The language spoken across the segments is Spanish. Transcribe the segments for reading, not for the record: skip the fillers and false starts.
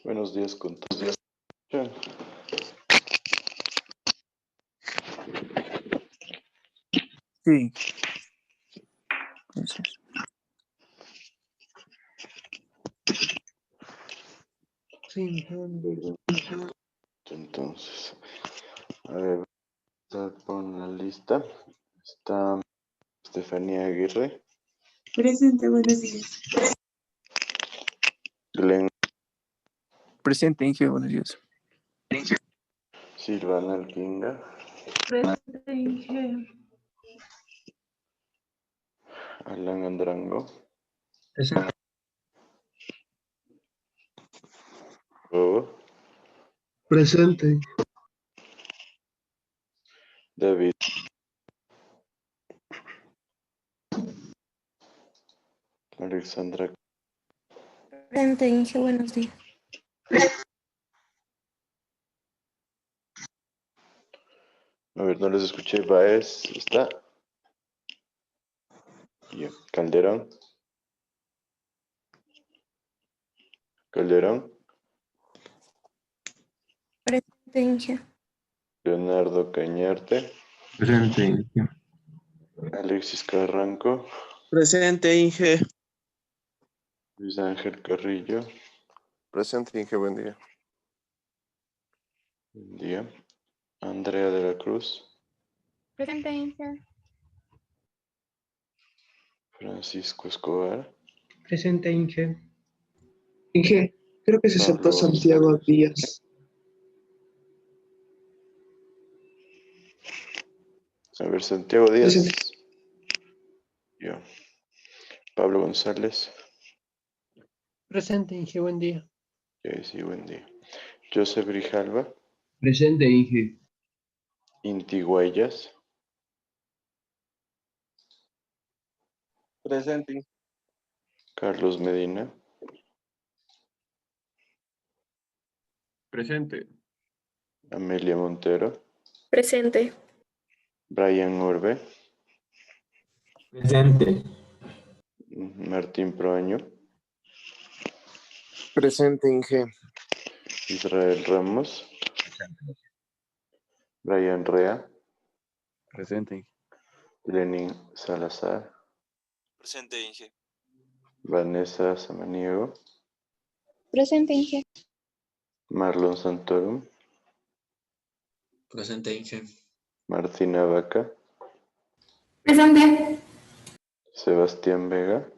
Buenos días con todos. Sí. Gracias. Entonces, a ver, pon la lista. Está Estefanía Aguirre, Presente, buenos días. Glenn Presente, Inge, buenos días. Silvana Alquinga, Presente, Inge. Alan Andrango, Presente. Bobo, Presente. David, Alexandra, Presente, Inge, buenos días. a ver, no les escuché. Baez, ¿está? Ya. Calderón, Presente, Inge. Leonardo Cañarte, Presente. Alexis Carranco, Presente, Inge. Luis Ángel Carrillo, Presente, Inge, buen día. buen día. Andrea de la Cruz, Presente, Inge. Francisco Escobar, Presente, Inge. Inge, creo que se saltó Pablo Santiago González. Díaz. A ver, Santiago Díaz. Presente. Yo. Pablo González. Presente, Inge, buen día. Sí, buen día. Joseph Grijalva. Presente, Inge. Inti Guayas. Presente. Carlos Medina. Presente. Amelia Montero. Presente. Brian Orbe. Presente. Martín Proaño. Presente, Inge. Israel Ramos. Brian Rea. Presente, Inge. Lenin Salazar. Presente, Inge. Vanessa Samaniego. Presente, Inge. Marlon Santorum. Presente, Inge. Martina Vaca. Presente. Sebastián Vega.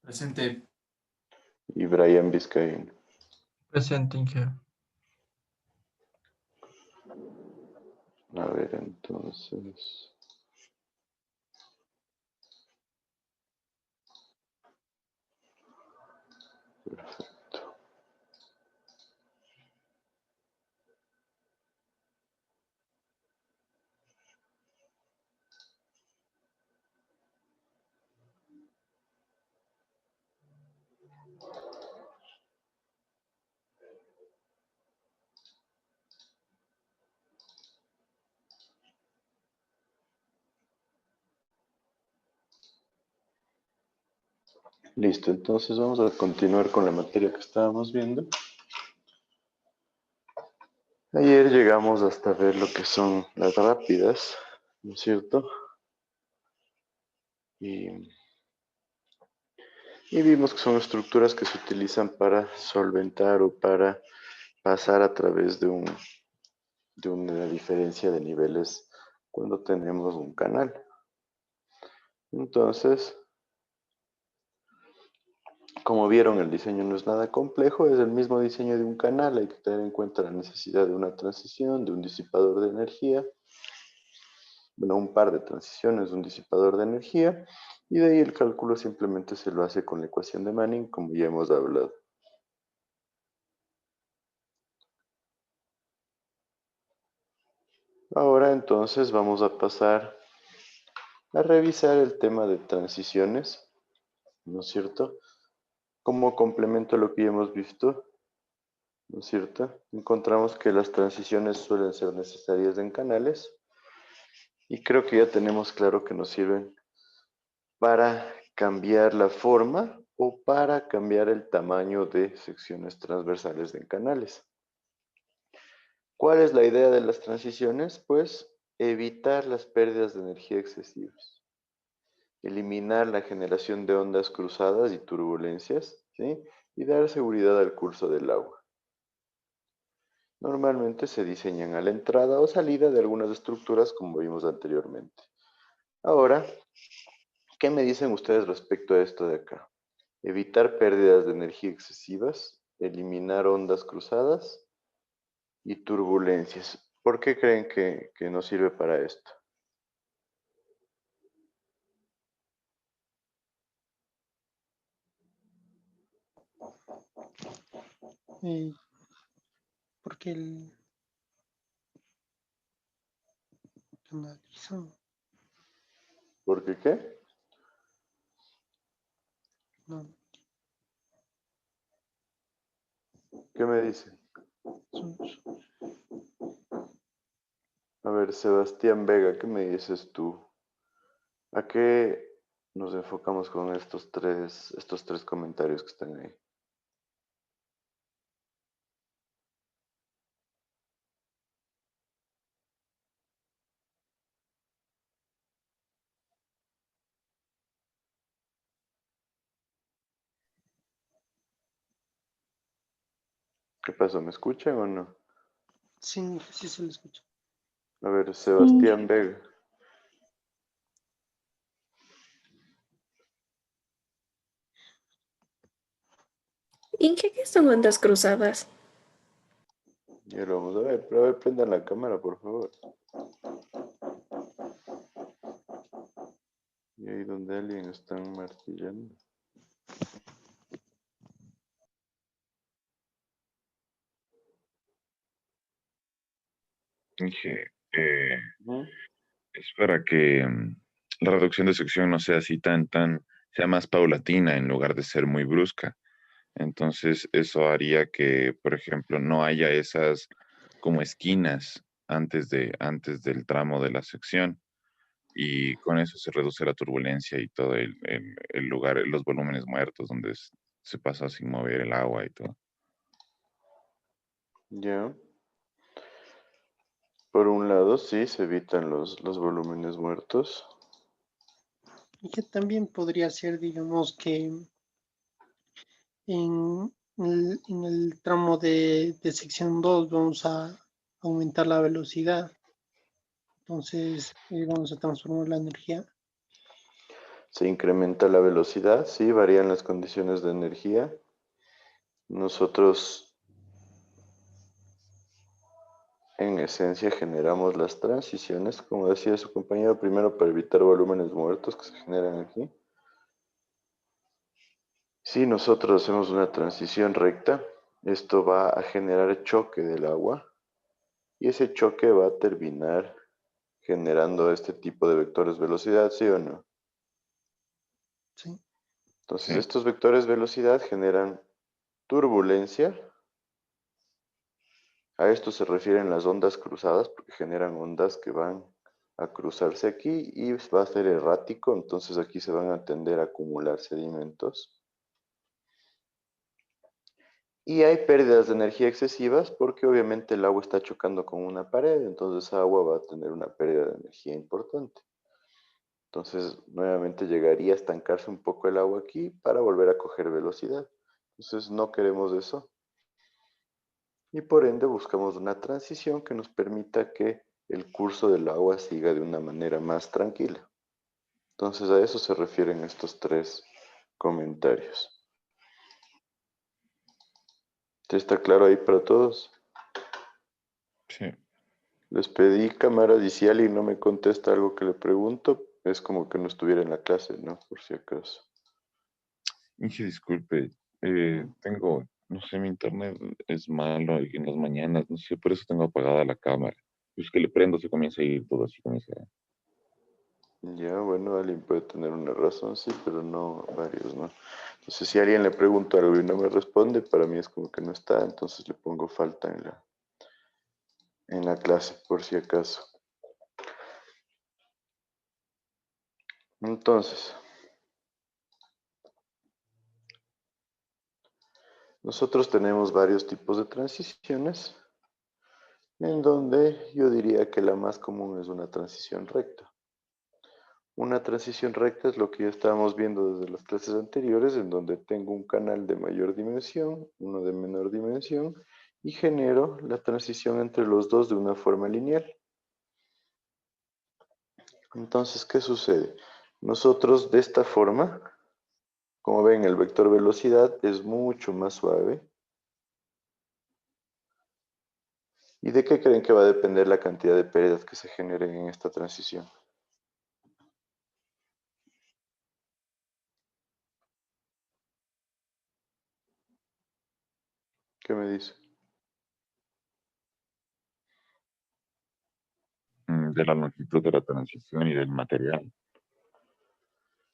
Presente. Y Brian Vizcaíno. Presente, Inge. A ver, entonces. Perfecto. Listo, entonces vamos a continuar con la materia que estábamos viendo. Ayer llegamos hasta ver lo que son las rápidas, ¿no es cierto? Y vimos que son estructuras que se utilizan para solventar o para pasar a través de una diferencia de niveles cuando tenemos un canal. Entonces, como vieron, el diseño no es nada complejo, es el mismo diseño de un canal. Hay que tener en cuenta la necesidad de una transición, de un disipador de energía, bueno, un par de transiciones, un disipador de energía, y de ahí el cálculo simplemente se lo hace con la ecuación de Manning, como ya hemos hablado. Ahora entonces vamos a pasar a revisar el tema de transiciones, ¿no es cierto? Como complemento a lo que ya hemos visto, ¿no es cierto? Encontramos que las transiciones suelen ser necesarias en canales y creo que ya tenemos claro que nos sirven para cambiar la forma o para cambiar el tamaño de secciones transversales en canales. ¿Cuál es la idea de las transiciones? Pues evitar las pérdidas de energía excesivas, eliminar la generación de ondas cruzadas y turbulencias, ¿sí? Y dar seguridad al curso del agua. Normalmente se diseñan a la entrada o salida de algunas estructuras como vimos anteriormente. Ahora, ¿qué me dicen ustedes respecto a esto de acá? Evitar pérdidas de energía excesivas, eliminar ondas cruzadas y turbulencias. ¿Por qué creen que nos sirve para esto? Porque el canalizo, ¿Por qué qué? no, ¿Qué me dicen? son- A ver, Sebastián Vega, ¿qué me dices tú? ¿A qué nos enfocamos con estos tres comentarios que están ahí? ¿Qué pasó? ¿Me escuchan o no? sí, sí se lo escucha. A ver, Sí. Sebastián Vega. Inge, ¿qué son ondas cruzadas? Ya lo vamos a ver, pero a ver, prendan la cámara, por favor. Y ahí donde alguien está martillando. Dije, Ujú. es para que la reducción de sección no sea así sea más paulatina en lugar de ser muy brusca. Entonces, eso haría que, por ejemplo, no haya esas como esquinas antes del tramo de la sección. Y con eso se reduce la turbulencia y todo el lugar, los volúmenes muertos donde se pasa sin mover el agua y todo. Ya. Por un lado, sí, se evitan los volúmenes muertos. Y que también podría ser, digamos, que en el tramo de sección 2 vamos a aumentar la velocidad. Entonces vamos a transformar la energía. Se incrementa la velocidad, sí, varían las condiciones de energía. Nosotros, en esencia, generamos las transiciones, como decía su compañero, primero para evitar volúmenes muertos que se generan aquí. Si nosotros hacemos una transición recta, esto va a generar choque del agua y ese choque va a terminar generando este tipo de vectores velocidad, ¿sí o no? ¿Sí? Entonces, Sí. estos vectores velocidad generan turbulencia. A esto se refieren las ondas cruzadas porque generan ondas que van a cruzarse aquí y va a ser errático, entonces aquí se van a tender a acumular sedimentos. Y hay pérdidas de energía excesivas porque obviamente el agua está chocando con una pared, entonces esa agua va a tener una pérdida de energía importante. Entonces nuevamente llegaría a estancarse un poco el agua aquí para volver a coger velocidad. Entonces no queremos eso. Y por ende buscamos una transición que nos permita que el curso del agua siga de una manera más tranquila. Entonces a eso se refieren estos tres comentarios. ¿Está claro ahí para todos? Sí. Les pedí cámaras y si alguien no me contesta algo que le pregunto, es como que no estuviera en la clase, ¿no? Por si acaso. Inge, disculpe, tengo, no sé, mi internet es malo y en las mañanas, no sé, por eso tengo apagada la cámara. Pues que le prendo, se comienza a ir todo así, comienza. Ya, bueno, alguien puede tener una razón, sí, pero no varios, ¿no? Entonces, si alguien le pregunta algo y no me responde, para mí es como que no está, entonces le pongo falta en la clase, por si acaso. Entonces, Nosotros tenemos varios tipos de transiciones, en donde yo diría que la más común es una transición recta. Una transición recta es lo que ya estábamos viendo desde las clases anteriores, en donde tengo un canal de mayor dimensión, uno de menor dimensión, y genero la transición entre los dos de una forma lineal. Entonces, ¿qué sucede? Nosotros de esta forma, como ven, el vector velocidad es mucho más suave. ¿Y de qué creen que va a depender la cantidad de pérdidas que se generen en esta transición? ¿Qué me dice? De la longitud de la transición y del material.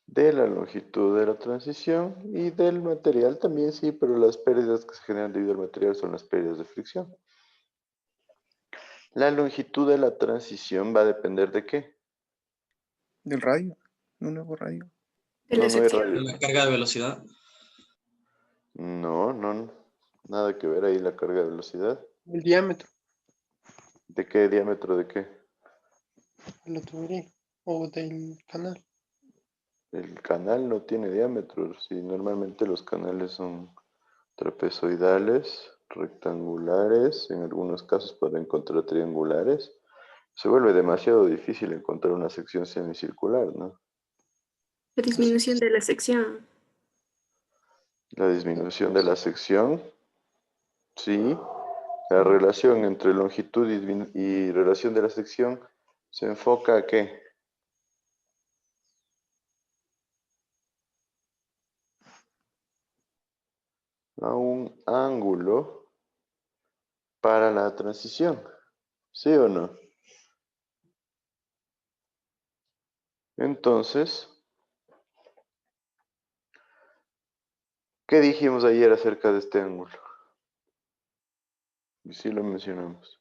De la longitud de la transición y del material también sí, pero las pérdidas que se generan debido al material son las pérdidas de fricción. La longitud de la transición va a depender de qué. Del radio. Un nuevo radio. De la No, no hay sección. radio. La carga de velocidad. No, nada que ver ahí la carga de velocidad. El diámetro ¿De qué diámetro de qué? de la tubería o del canal. El canal no tiene diámetro. Sí, normalmente los canales son trapezoidales, rectangulares, en algunos casos para encontrar triangulares. Se vuelve demasiado difícil encontrar una sección semicircular, ¿no? La disminución de la sección. La disminución de la sección, sí. La relación entre longitud y relación de la sección se enfoca a qué? A un ángulo para la transición, ¿sí o no? Entonces, ¿qué dijimos ayer acerca de este ángulo? Y sí lo mencionamos.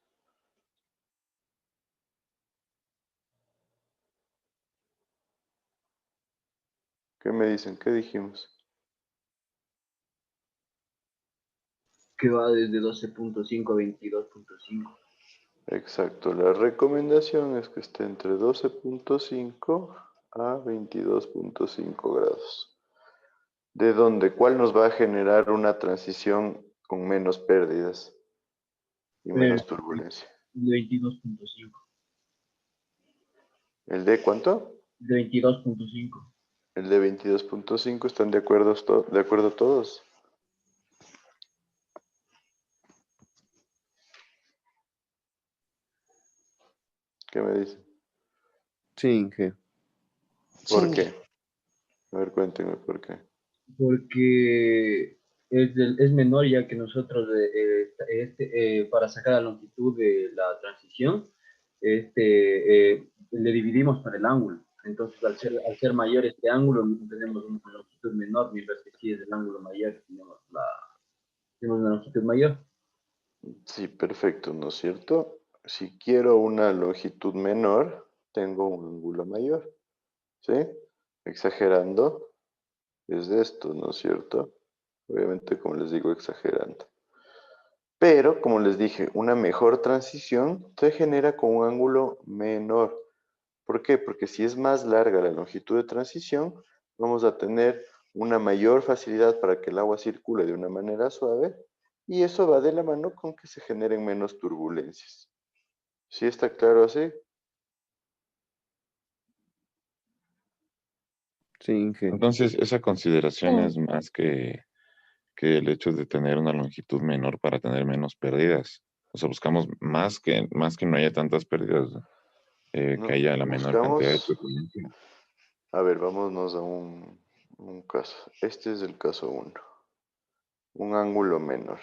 ¿Qué me dicen? ¿Qué dijimos? Que va desde 12.5 a 22.5. Exacto, la recomendación es que esté entre 12.5 a 22.5 grados. ¿De dónde? ¿Cuál nos va a generar una transición con menos pérdidas y menos turbulencia? De 22.5. ¿El de cuánto? De 22.5. El de 22.5, ¿están de acuerdo todos? ¿Qué me dicen? Sí, Inge. ¿Por Sí. qué? A ver, cuéntenme por qué. Porque es menor ya que nosotros para sacar la longitud de la transición le dividimos por el ángulo. Entonces al ser mayor este ángulo tenemos una longitud menor, mientras que si es el ángulo mayor tenemos una longitud mayor. Sí, perfecto, ¿no es cierto? Si quiero una longitud menor, tengo un ángulo mayor, ¿sí? Exagerando es de esto, ¿no es cierto? Obviamente, como les digo, exagerando. Pero, como les dije, una mejor transición se genera con un ángulo menor. ¿Por qué? Porque si es más larga la longitud de transición, vamos a tener una mayor facilidad para que el agua circule de una manera suave y eso va de la mano con que se generen menos turbulencias. ¿Sí está claro así? Sí, Inge. Entonces, esa consideración es más que el hecho de tener una longitud menor para tener menos pérdidas. O sea, buscamos más que no haya tantas pérdidas, que No, haya la menor cantidad de buscamos, turbulencia. a ver, vámonos a un caso. Este es el caso 1. Un ángulo menor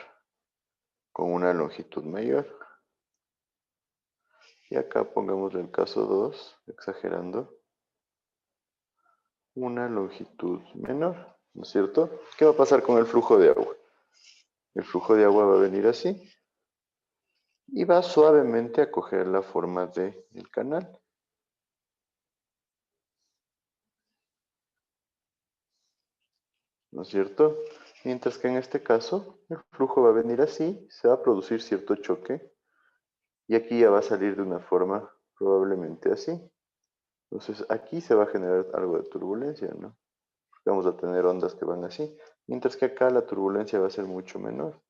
con una longitud mayor. Y acá pongámosle el caso 2, exagerando, una longitud menor, ¿no es cierto? ¿Qué va a pasar con el flujo de agua? El flujo de agua va a venir así y va suavemente a coger la forma del canal. ¿No es cierto? Mientras que en este caso, el flujo va a venir así, se va a producir cierto choque, y aquí ya va a salir de una forma probablemente así. Entonces aquí se va a generar algo de turbulencia, ¿no? Vamos a tener ondas que van así, mientras que acá la turbulencia va a ser mucho menor.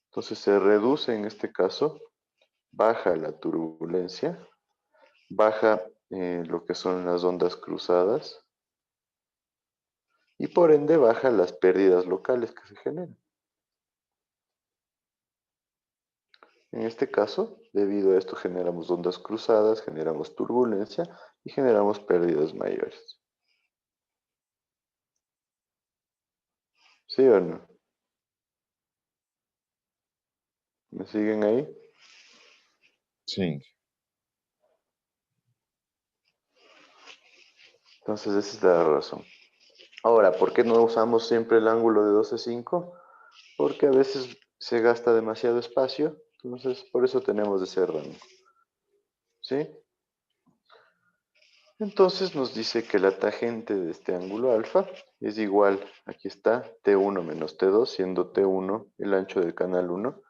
Entonces se reduce en este caso, baja la turbulencia, baja lo que son las ondas cruzadas y por ende baja las pérdidas locales que se generan. En este caso, debido a esto generamos ondas cruzadas, generamos turbulencia y generamos pérdidas mayores. ¿Sí o no? ¿Me siguen ahí? Sí. Entonces esa es la razón. Ahora, ¿por qué no usamos siempre el ángulo de 12,5? Porque a veces se gasta demasiado espacio, entonces por eso tenemos ese rango. ¿Sí? Entonces nos dice que la tangente de este ángulo alfa es igual, aquí está, T1 menos T2, siendo T1 el ancho del canal 1.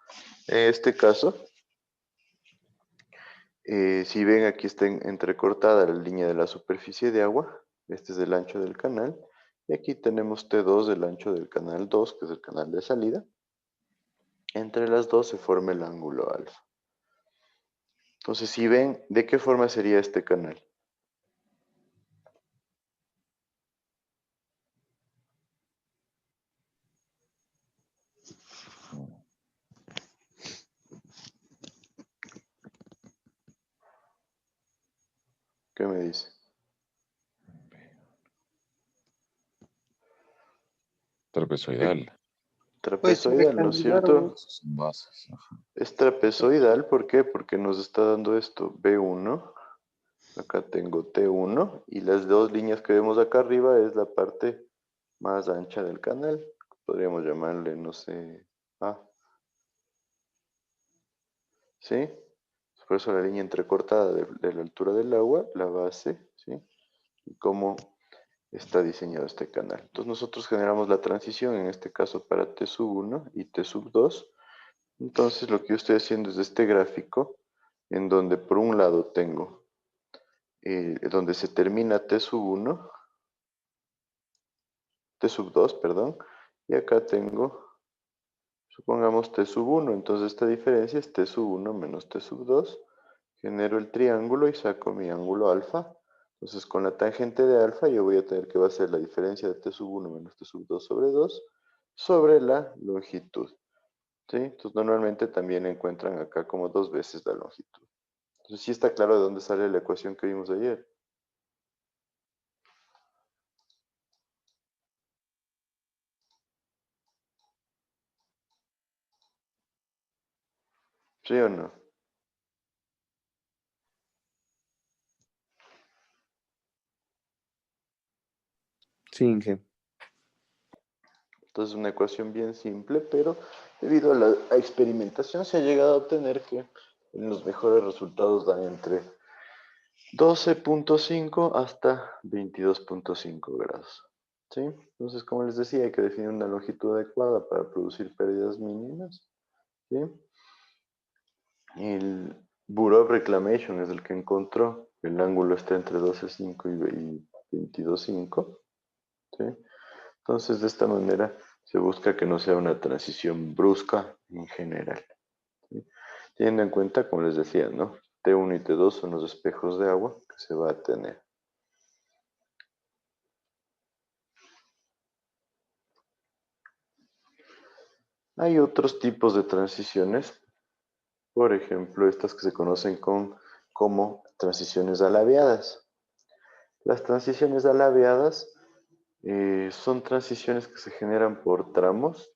En este caso, si ven aquí está entrecortada la línea de la superficie de agua, este es el ancho del canal, y aquí tenemos T2 el ancho del canal 2, que es el canal de salida. Entre las dos se forma el ángulo alfa. Entonces, si ven, ¿de qué forma sería este canal? ¿Qué me dice? Trapezoidal. Puede ser Trapezoidal, ¿no es rectangular cierto? Esas son bases. Ajá. Es trapezoidal, ¿por qué? Porque nos está dando esto, B1, acá tengo T1, y las dos líneas que vemos acá arriba es la parte más ancha del canal. Podríamos llamarle, no sé, A. ¿Sí? Por eso la línea entrecortada de la altura del agua, la base, ¿sí? Y cómo está diseñado este canal. Entonces nosotros generamos la transición, en este caso para T sub 1 y T sub 2. Entonces lo que yo estoy haciendo es este gráfico, en donde por un lado tengo, donde se termina T sub 1, T sub 2, perdón, y acá tengo, supongamos T sub 1, entonces esta diferencia es T sub 1 menos T sub 2, genero el triángulo y saco mi ángulo alfa. Entonces con la tangente de alfa yo voy a tener que va a ser la diferencia de T sub 1 menos T sub 2 sobre 2 sobre la longitud. ¿Sí? Entonces normalmente también encuentran acá como 2 veces la longitud. Entonces sí está claro de dónde sale la ecuación que vimos ayer. ¿Sí o no? Sí, Inge. Entonces una ecuación bien simple, pero debido a la experimentación se ha llegado a obtener que en los mejores resultados dan entre 12,5 hasta 22,5 grados. ¿Sí? Entonces, como les decía, hay que definir una longitud adecuada para producir pérdidas mínimas. ¿Sí? El Bureau of Reclamation es el que encontró que el ángulo está entre 12,5 y 22,5. ¿Sí? Entonces, de esta manera se busca que no sea una transición brusca en general. ¿Sí? Teniendo en cuenta, como les decía, ¿no? T1 y T2 son los espejos de agua que se va a tener. Hay otros tipos de transiciones, por ejemplo, estas que se conocen como transiciones alabeadas. Las transiciones alabeadas son transiciones que se generan por tramos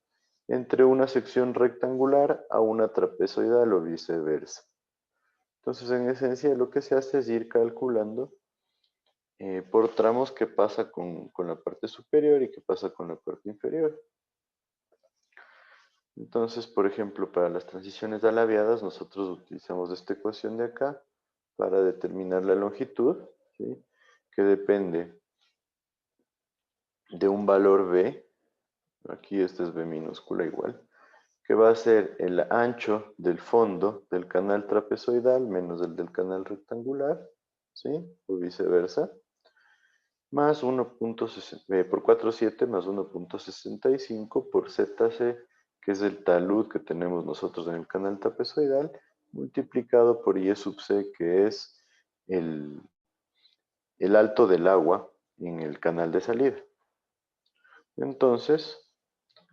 entre una sección rectangular a una trapezoidal o viceversa. Entonces, en esencia, lo que se hace es ir calculando por tramos qué pasa con la parte superior y qué pasa con la parte inferior. Entonces, por ejemplo, para las transiciones alabeadas, nosotros utilizamos esta ecuación de acá para determinar la longitud, ¿sí? Que depende de un valor B aquí este es B minúscula igual, que va a ser el ancho del fondo del canal trapezoidal menos el del canal rectangular, ¿sí? O viceversa, más 1.60 por 4,7 más 1.65 por ZC, que es el talud que tenemos nosotros en el canal trapezoidal, multiplicado por Y sub C, que es el alto del agua en el canal de salida. Entonces,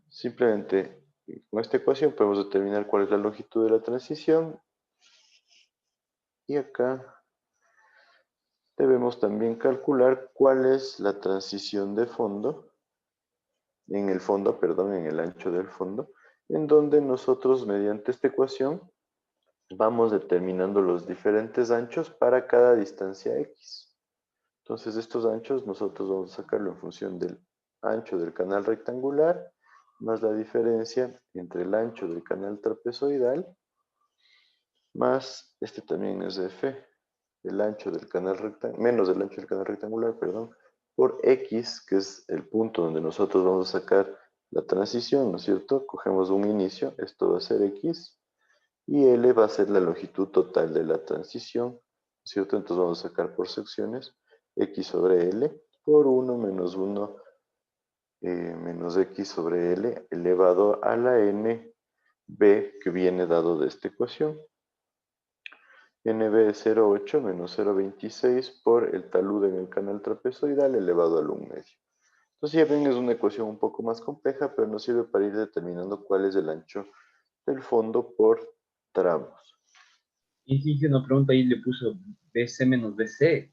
simplemente con esta ecuación podemos determinar cuál es la longitud de la transición. Y acá debemos también calcular cuál es la transición de fondo, en el ancho del fondo, en donde nosotros mediante esta ecuación vamos determinando los diferentes anchos para cada distancia X. Entonces estos anchos nosotros vamos a sacarlo en función del ancho del canal rectangular más la diferencia entre el ancho del canal trapezoidal más este también es de F, el ancho del canal rectangular, menos el ancho del canal rectangular, perdón, por X, que es el punto donde nosotros vamos a sacar la transición, ¿no es cierto? Cogemos un inicio, esto va a ser X, y L va a ser la longitud total de la transición, ¿no es cierto? Entonces vamos a sacar por secciones X sobre L por 1 menos 1 menos X sobre L elevado a la N B que viene dado de esta ecuación. NB es 0,8 menos 0,26 por el talud en el canal trapezoidal elevado al 1 medio. Entonces ya ven, es una ecuación un poco más compleja, pero nos sirve para ir determinando cuál es el ancho del fondo por tramos. Y si una pregunta ahí le puso BC menos BC.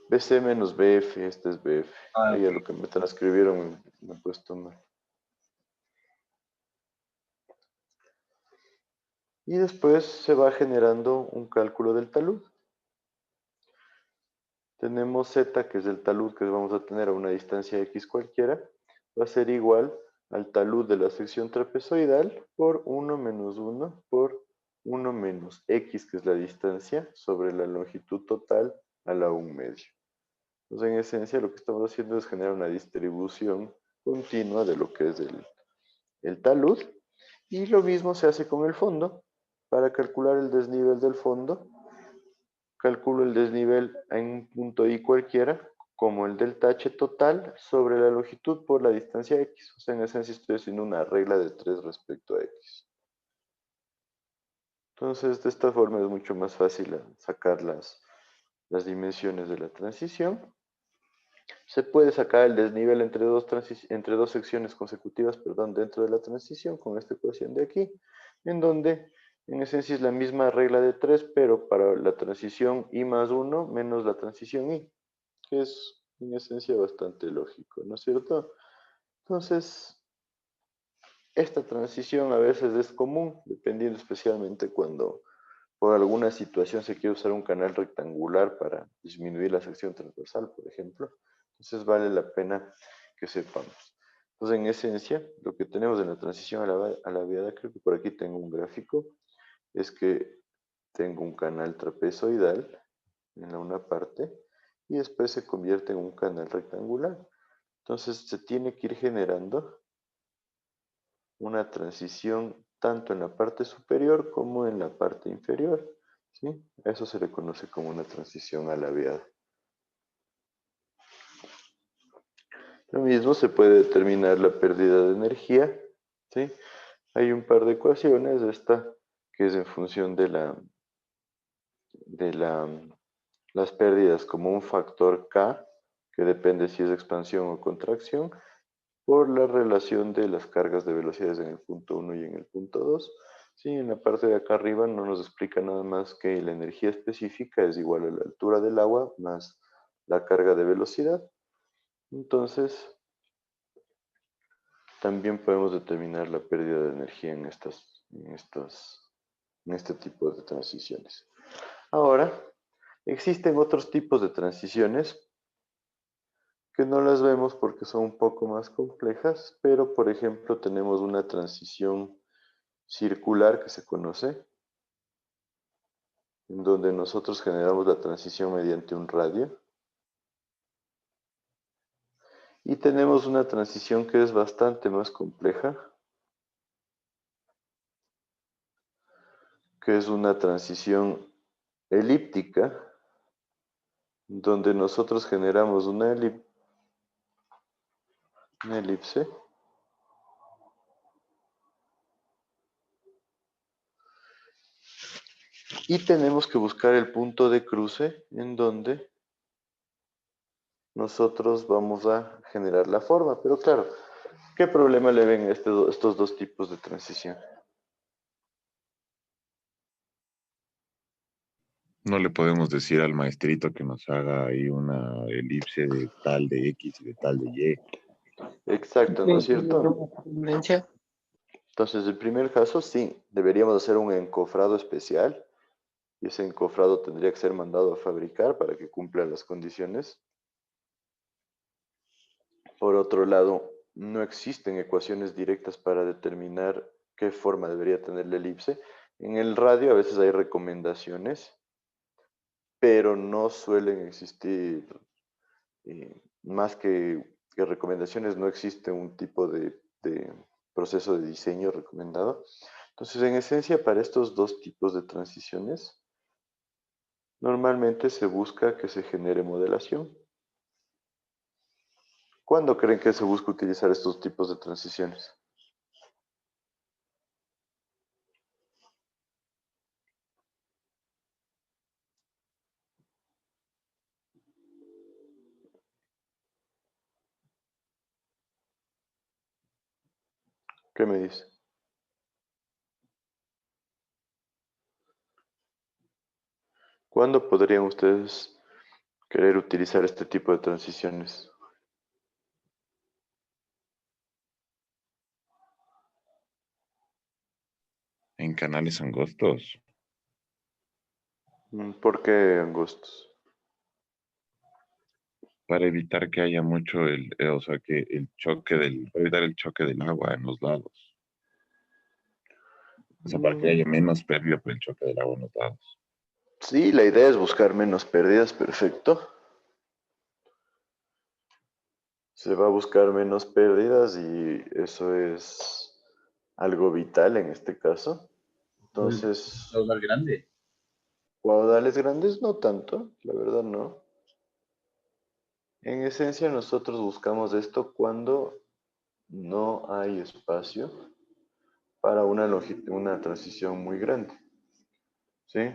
BC menos BF, este es BF. Ah, Ahí a lo que me transcribieron me he puesto mal. Y después se va generando un cálculo del talud. Tenemos Z, que es el talud que vamos a tener a una distancia X cualquiera, va a ser igual al talud de la sección trapezoidal por 1 menos 1 por 1 menos X, que es la distancia, sobre la longitud total a la 1 medio. Entonces, en esencia, lo que estamos haciendo es generar una distribución continua de lo que es el talud. Y lo mismo se hace con el fondo. Para calcular el desnivel del fondo, calculo el desnivel en un punto I cualquiera, como el del tache total, sobre la longitud por la distancia X. O sea, en esencia estoy haciendo una regla de 3 respecto a X. Entonces, de esta forma es mucho más fácil sacar las dimensiones de la transición. Se puede sacar el desnivel entre dos secciones consecutivas, dentro de la transición con esta ecuación de aquí, en donde en esencia es la misma regla de 3, pero para la transición I más 1 menos la transición I, que es en esencia bastante lógico, ¿no es cierto? Entonces, esta transición a veces es común, dependiendo especialmente cuando por alguna situación se quiere usar un canal rectangular para disminuir la sección transversal, por ejemplo. Entonces vale la pena que sepamos. Entonces, en esencia, lo que tenemos en la transición a la viada, creo que por aquí tengo un gráfico, es que tengo un canal trapezoidal en una parte y después se convierte en un canal rectangular. Entonces se tiene que ir generando una transición tanto en la parte superior como en la parte inferior, ¿sí? Eso se le conoce como una transición alabeada. Lo mismo se puede determinar la pérdida de energía, ¿sí? Hay un par de ecuaciones, esta que es en función de las pérdidas como un factor K, que depende si es expansión o contracción, por la relación de las cargas de velocidades en el punto 1 y en el punto 2. Sí, en la parte de acá arriba no nos explica nada más que la energía específica es igual a la altura del agua más la carga de velocidad. Entonces, también podemos determinar la pérdida de energía en este tipo de transiciones. Ahora, existen otros tipos de transiciones que no las vemos porque son un poco más complejas, pero por ejemplo tenemos una transición circular que se conoce, en donde nosotros generamos la transición mediante un radio. Y tenemos una transición que es bastante más compleja, que es una transición elíptica, donde nosotros generamos una elipse y tenemos que buscar el punto de cruce en donde nosotros vamos a generar la forma. Pero claro, ¿qué problema le ven a estos dos tipos de transición? No le podemos decir al maestrito que nos haga ahí una elipse de tal de X y de tal de Y. Exacto, ¿no es cierto? Tendencia. Entonces, el primer caso, sí, deberíamos hacer un encofrado especial y ese encofrado tendría que ser mandado a fabricar para que cumpla las condiciones. Por otro lado, no existen ecuaciones directas para determinar qué forma debería tener la elipse. En el radio a veces hay recomendaciones, pero no suelen existir, más que recomendaciones, no existe un tipo de proceso de diseño recomendado. Entonces, en esencia, para estos dos tipos de transiciones, normalmente se busca que se genere modelación. ¿Cuándo creen que se busca utilizar estos tipos de transiciones? ¿Qué me dice? ¿Cuándo podrían ustedes querer utilizar este tipo de transiciones? En canales angostos. ¿Por qué angostos? Para evitar que haya mucho o sea, que el choque para evitar el choque del agua en los lados. O sea, para que haya menos pérdida por el choque del agua en los lados. Sí, la idea es buscar menos pérdidas, perfecto. Se va a buscar menos pérdidas y eso es algo vital en este caso. Entonces, Caudal grande. caudales grandes no tanto, la verdad no. En esencia nosotros buscamos esto cuando no hay espacio para una transición muy grande. ¿Sí?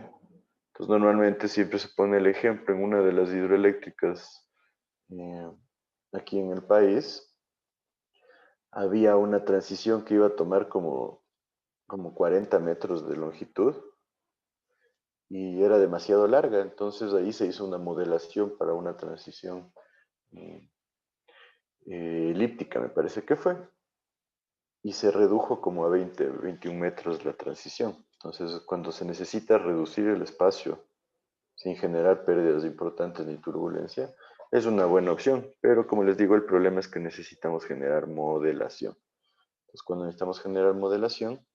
Entonces normalmente siempre se pone el ejemplo en una de las hidroeléctricas aquí en el país. Había una transición que iba a tomar como 40 metros de longitud y era demasiado larga, entonces ahí se hizo una modelación para una transición eh, elíptica, me parece que fue, y se redujo como a 21 metros la transición. Entonces, cuando se necesita reducir el espacio sin generar pérdidas importantes ni turbulencia, es una buena opción, pero como les digo, el problema es que necesitamos generar modelación. Entonces, cuando necesitamos generar modelación,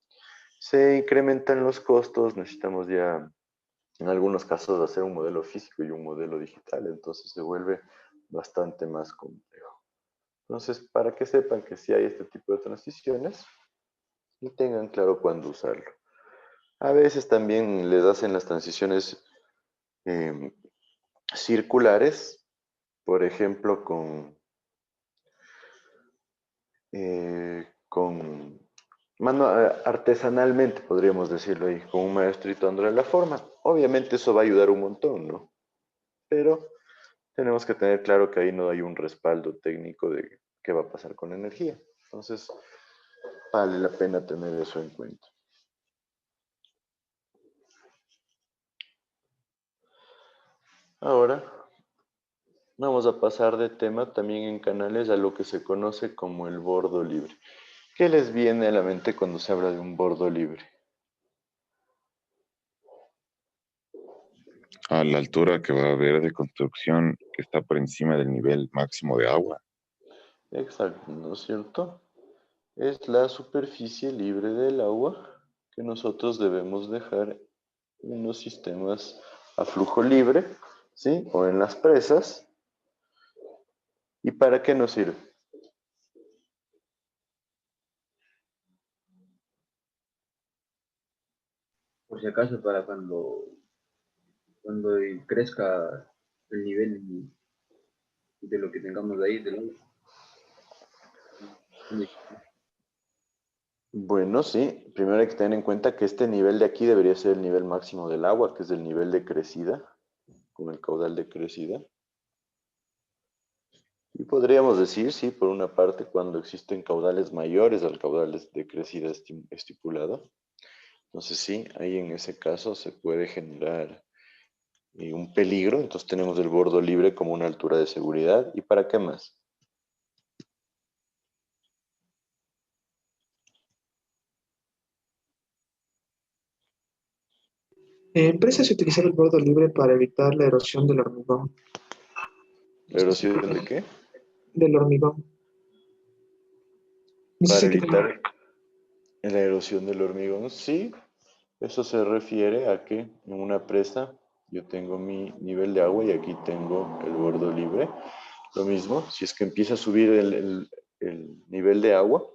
se incrementan los costos, necesitamos ya, en algunos casos, hacer un modelo físico y un modelo digital, entonces se vuelve bastante más complejo. Entonces, para que sepan que sí hay este tipo de transiciones y tengan claro cuándo usarlo. A veces también les hacen las transiciones circulares, por ejemplo, artesanalmente, podríamos decirlo ahí, con un maestrito dándole la forma. Obviamente eso va a ayudar un montón, ¿no? Pero tenemos que tener claro que ahí no hay un respaldo técnico de qué va a pasar con la energía. Entonces, vale la pena tener eso en cuenta. Ahora, vamos a pasar de tema también en canales a lo que se conoce como el bordo libre. ¿Qué les viene a la mente cuando se habla de un bordo libre? A la altura que va a haber de construcción que está por encima del nivel máximo de agua. Exacto, ¿no es cierto? Es la superficie libre del agua que nosotros debemos dejar en los sistemas a flujo libre, ¿sí? O en las presas. ¿Y para qué nos sirve? por si acaso para cuando crezca el nivel de lo que tengamos ahí del agua. Bueno, sí. Primero hay que tener en cuenta que este nivel de aquí debería ser el nivel máximo del agua, que es el nivel de crecida, con el caudal de crecida. Y podríamos decir, sí, por una parte, cuando existen caudales mayores al caudal de crecida estipulado. Entonces sí, ahí en ese caso se puede generar un peligro. Entonces tenemos el bordo libre como una altura de seguridad. ¿Y para qué más? En empresas se utilizaba el bordo libre para evitar la erosión del hormigón. ¿La erosión de qué? Del hormigón. No sé Para si aquí evitar la erosión del hormigón. Sí, eso se refiere a que en una presa yo tengo mi nivel de agua y aquí tengo el bordo libre. Lo mismo, si es que empieza a subir el nivel de agua,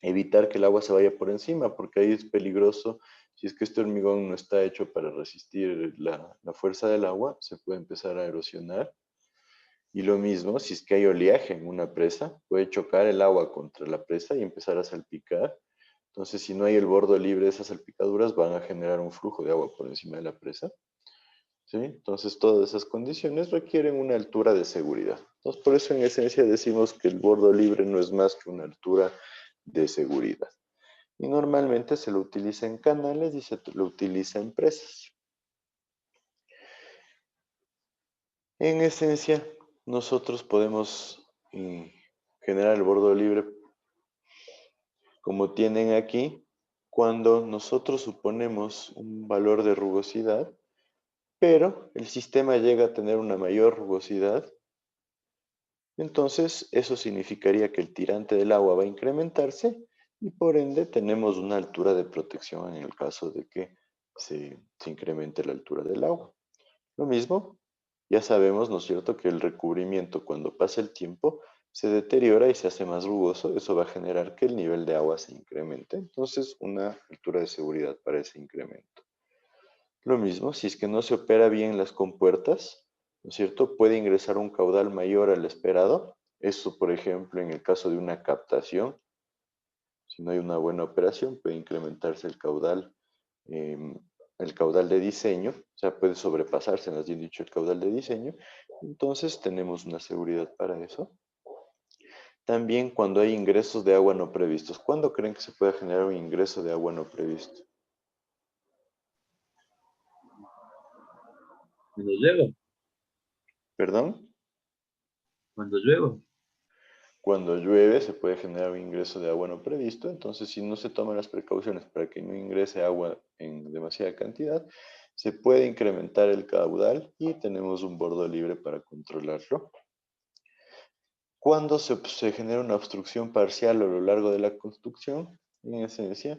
evitar que el agua se vaya por encima, porque ahí es peligroso. Si es que este hormigón no está hecho para resistir la fuerza del agua, se puede empezar a erosionar. Y lo mismo, si es que hay oleaje en una presa, puede chocar el agua contra la presa y empezar a salpicar. Entonces, si no hay el bordo libre de esas salpicaduras, van a generar un flujo de agua por encima de la presa. ¿Sí? Entonces, todas esas condiciones requieren una altura de seguridad. Entonces, por eso en esencia decimos que el bordo libre no es más que una altura de seguridad. Y normalmente se lo utiliza en canales y se lo utiliza en presas. En esencia, nosotros podemos generar el bordo libre como tienen aquí cuando nosotros suponemos un valor de rugosidad, pero el sistema llega a tener una mayor rugosidad. Entonces, eso significaría que el tirante del agua va a incrementarse y por ende tenemos una altura de protección en el caso de que se incremente la altura del agua. Lo mismo, ya sabemos, ¿no es cierto?, que el recubrimiento cuando pasa el tiempo se deteriora y se hace más rugoso. Eso va a generar que el nivel de agua se incremente. Entonces, una altura de seguridad para ese incremento. Lo mismo, si es que no se opera bien las compuertas, ¿no es cierto?, puede ingresar un caudal mayor al esperado. Eso, por ejemplo, en el caso de una captación, si no hay una buena operación, puede incrementarse el caudal de diseño, o sea, puede sobrepasarse, más bien dicho, el caudal de diseño. Entonces, tenemos una seguridad para eso. También cuando hay ingresos de agua no previstos. ¿Cuándo creen que se puede generar un ingreso de agua no previsto? Cuando llueva, ¿Perdón? cuando llueva. Cuando llueve se puede generar un ingreso de agua no previsto. Entonces, si no se toman las precauciones para que no ingrese agua en demasiada cantidad, se puede incrementar el caudal y tenemos un bordo libre para controlarlo. Cuando se genera una obstrucción parcial a lo largo de la construcción, en esencia,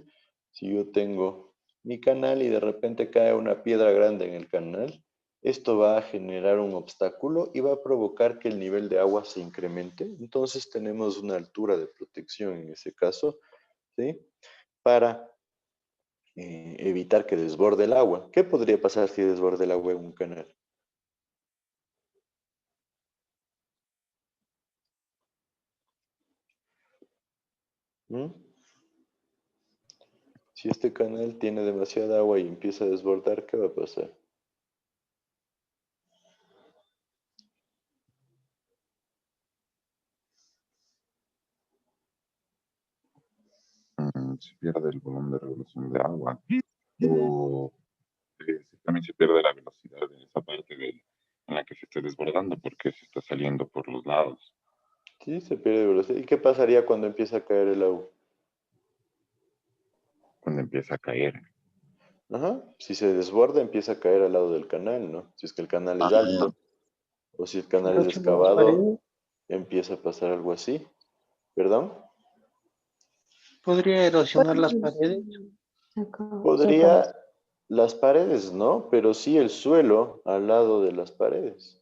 si yo tengo mi canal y de repente cae una piedra grande en el canal, esto va a generar un obstáculo y va a provocar que el nivel de agua se incremente. Entonces tenemos una altura de protección en ese caso, ¿sí?, para evitar que desborde el agua. ¿Qué podría pasar si desborde el agua en un canal? ¿Mm? Si este canal tiene demasiada agua y empieza a desbordar, ¿qué va a pasar? Se pierde el volumen de regulación de agua o también se pierde la velocidad en esa parte en la que se esté desbordando porque se está saliendo por los lados. Sí, se pierde velocidad. ¿Y qué pasaría cuando empieza a caer el agua? Cuando empieza a caer. Ajá, si se desborda empieza a caer al lado del canal, ¿no? Si es que el canal es Ah, alto o si el canal es Erosionar las excavado, paredes. empieza a pasar algo así. ¿Perdón? Podría erosionar las paredes. Podría las paredes, ¿no? Pero sí el suelo al lado de las paredes.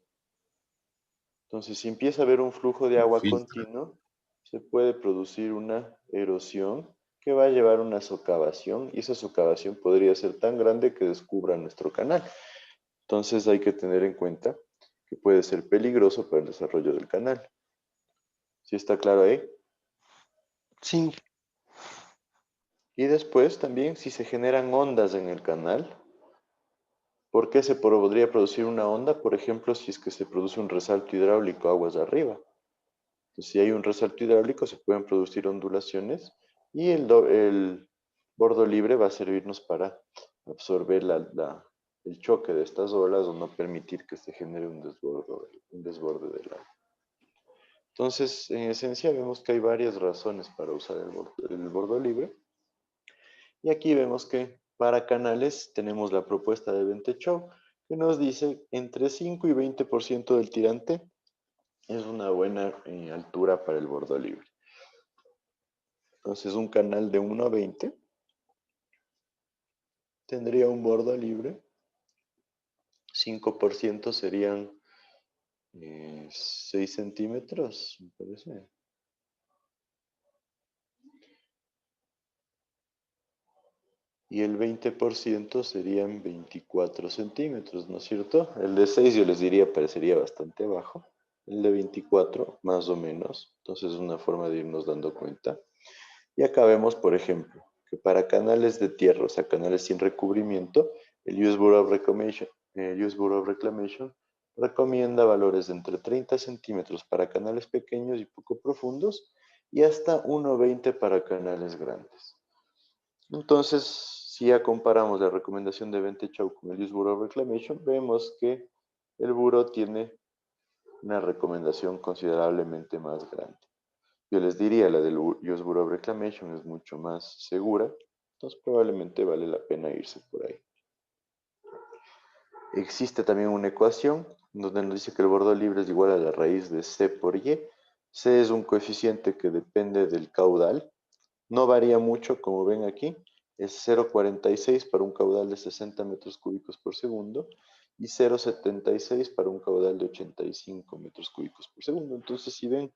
Entonces, si empieza a haber un flujo de agua filtra. continuo, se puede producir una erosión que va a llevar una socavación y esa socavación podría ser tan grande que descubra nuestro canal. Entonces hay que tener en cuenta que puede ser peligroso para el desarrollo del canal. ¿Sí está claro ahí? Sí, Y después también si se generan ondas en el canal, ¿por qué se podría producir una onda? Por ejemplo, si es que se produce un resalto hidráulico aguas arriba. Entonces, si hay un resalto hidráulico, se pueden producir ondulaciones y el bordo libre va a servirnos para absorber el choque de estas olas o no permitir que se genere un desborde del agua. Entonces, en esencia, vemos que hay varias razones para usar el bordo libre. Y aquí vemos que para canales tenemos la propuesta de Bentechow, que nos dice entre 5 y 20% del tirante es una buena altura para el bordo libre. Entonces un canal de 1 a 20 tendría un bordo libre, 5% serían 6 centímetros, me parece. Y el 20% serían 24 centímetros, ¿no es cierto? El de 6 yo les diría parecería bastante bajo. El de 24 más o menos. Entonces es una forma de irnos dando cuenta. Y acá vemos, por ejemplo, que para canales de tierra, o sea, canales sin recubrimiento, el US Bureau of Reclamation recomienda valores de entre 30 centímetros para canales pequeños y poco profundos y hasta 1,20 para canales grandes. Entonces, si ya comparamos la recomendación de Bentechow con el US Bureau of Reclamation, vemos que el Bureau tiene una recomendación considerablemente más grande. Yo les diría, la del US Bureau of Reclamation es mucho más segura, entonces probablemente vale la pena irse por ahí. Existe también una ecuación donde nos dice que el bordo libre es igual a la raíz de C por Y. C es un coeficiente que depende del caudal. No varía mucho, como ven aquí. Es 0,46 para un caudal de 60 metros cúbicos por segundo y 0,76 para un caudal de 85 metros cúbicos por segundo. Entonces, si ven,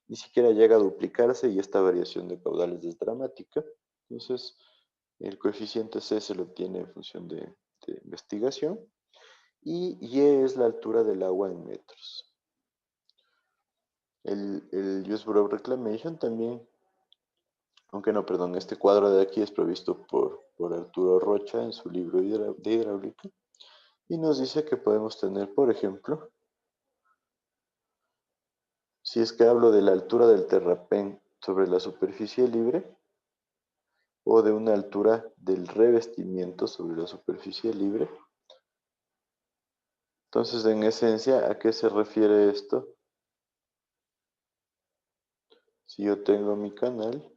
ni siquiera llega a duplicarse y esta variación de caudales es dramática. Entonces, el coeficiente C se lo obtiene en función de investigación. Y Y es la altura del agua en metros. El US Bureau of Reclamation también, aunque no, perdón, este cuadro de aquí es provisto por Arturo Rocha en su libro de hidráulica y nos dice que podemos tener, por ejemplo, si es que hablo de la altura del terraplén sobre la superficie libre o de una altura del revestimiento sobre la superficie libre. Entonces, en esencia, ¿a qué se refiere esto? Si yo tengo mi canal,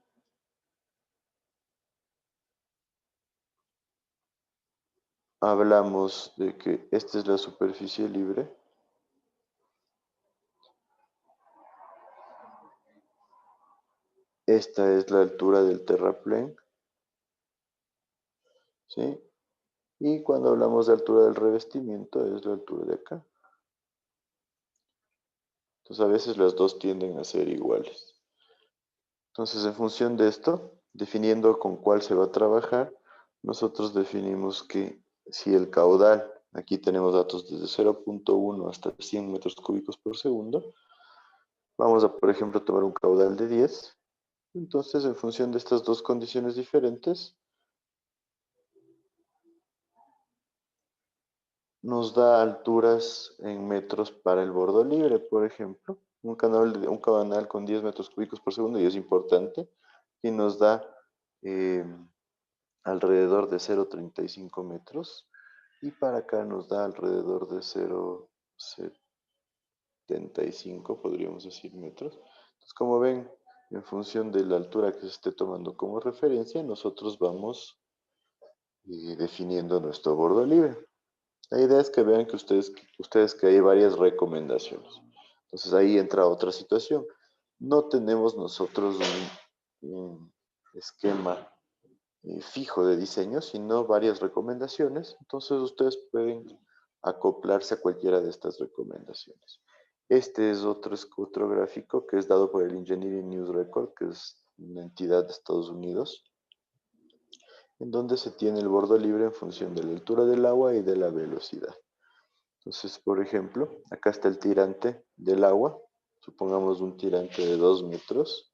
hablamos de que esta es la superficie libre. Esta es la altura del terraplén. ¿Sí? Y cuando hablamos de altura del revestimiento, es la altura de acá. Entonces, a veces las dos tienden a ser iguales. Entonces, en función de esto, definiendo con cuál se va a trabajar, nosotros definimos que si el caudal, aquí tenemos datos desde 0,1 hasta 100 metros cúbicos por segundo, vamos a, por ejemplo, tomar un caudal de 10. Entonces, en función de estas dos condiciones diferentes, nos da alturas en metros para el bordo libre, por ejemplo. Un canal con 10 metros cúbicos por segundo, y es importante, y nos da alrededor de 0,35 metros. Y para acá nos da alrededor de 0,75, podríamos decir, metros. Entonces, como ven, en función de la altura que se esté tomando como referencia, nosotros vamos definiendo nuestro bordo libre. La idea es que vean que ustedes que hay varias recomendaciones. Entonces ahí entra otra situación. No tenemos nosotros un esquema fijo de diseño, sino varias recomendaciones. Entonces ustedes pueden acoplarse a cualquiera de estas recomendaciones. Este es otro gráfico que es dado por el Engineering News Record, que es una entidad de Estados Unidos. en donde se tiene el borde libre en función de la altura del agua y de la velocidad. Entonces, por ejemplo, acá está el tirante del agua. Supongamos un tirante de 2 metros.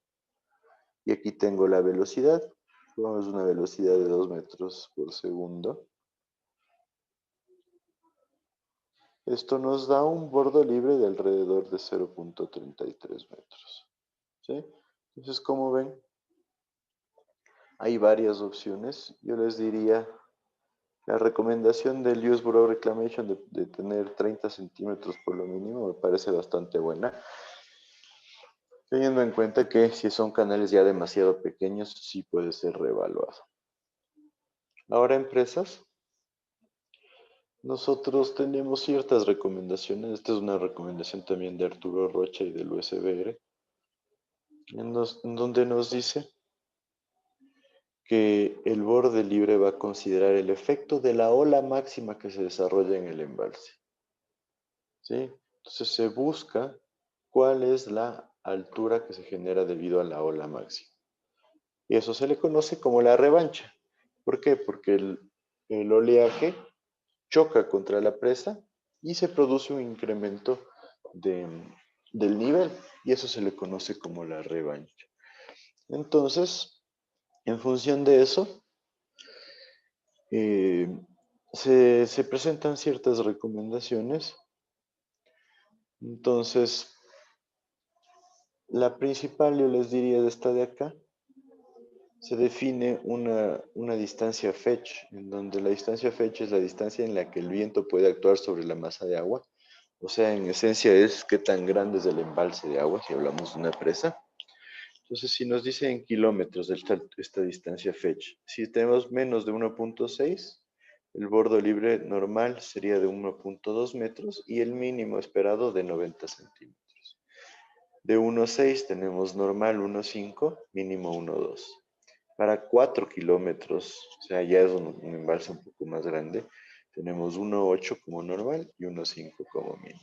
Y aquí tengo la velocidad. Supongamos una velocidad de 2 metros por segundo. Esto nos da un borde libre de alrededor de 0.33 metros. ¿Sí? Entonces, como ven, hay varias opciones. Yo les diría, la recomendación del Use Bureau Reclamation de tener 30 centímetros por lo mínimo me parece bastante buena. Teniendo en cuenta que si son canales ya demasiado pequeños, sí puede ser reevaluado. Ahora, empresas. Nosotros tenemos ciertas recomendaciones. Esta es una recomendación también de Arturo Rocha y del USBR, en donde nos dice que el borde libre va a considerar el efecto de la ola máxima que se desarrolla en el embalse. ¿Sí? Entonces se busca cuál es la altura que se genera debido a la ola máxima. Y eso se le conoce como la revancha. ¿Por qué? Porque el oleaje choca contra la presa y se produce un incremento del nivel. Y eso se le conoce como la revancha. Entonces, en función de eso, se presentan ciertas recomendaciones. Entonces, la principal, yo les diría, de esta de acá, se define una distancia Fetch, en donde la distancia Fetch es la distancia en la que el viento puede actuar sobre la masa de agua. O sea, en esencia es qué tan grande es el embalse de agua, si hablamos de una presa. Entonces, si nos dice en kilómetros esta distancia Fetch, si tenemos menos de 1.6, el borde libre normal sería de 1.2 metros y el mínimo esperado de 90 centímetros. De 1.6 tenemos normal 1.5, mínimo 1.2. Para 4 kilómetros, o sea, ya es un embalse un poco más grande, tenemos 1.8 como normal y 1.5 como mínimo.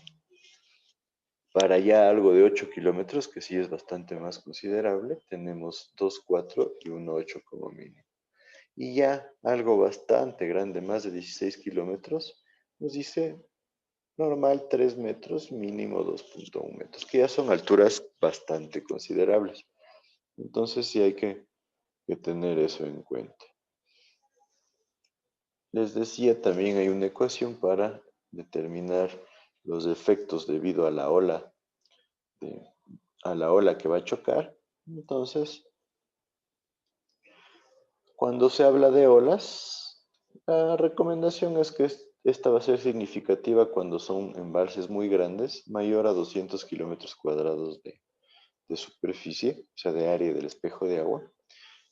Para ya algo de 8 kilómetros, que sí es bastante más considerable, tenemos 2.4 y 1.8 como mínimo. Y ya algo bastante grande, más de 16 kilómetros, nos dice normal 3 metros, mínimo 2.1 metros, que ya son alturas bastante considerables. Entonces sí hay que tener eso en cuenta. Les decía, también hay una ecuación para determinar los efectos debido a la ola que va a chocar. Entonces, cuando se habla de olas, la recomendación es que esta va a ser significativa cuando son embalses muy grandes, mayor a 200 kilómetros cuadrados de superficie, o sea, de área del espejo de agua.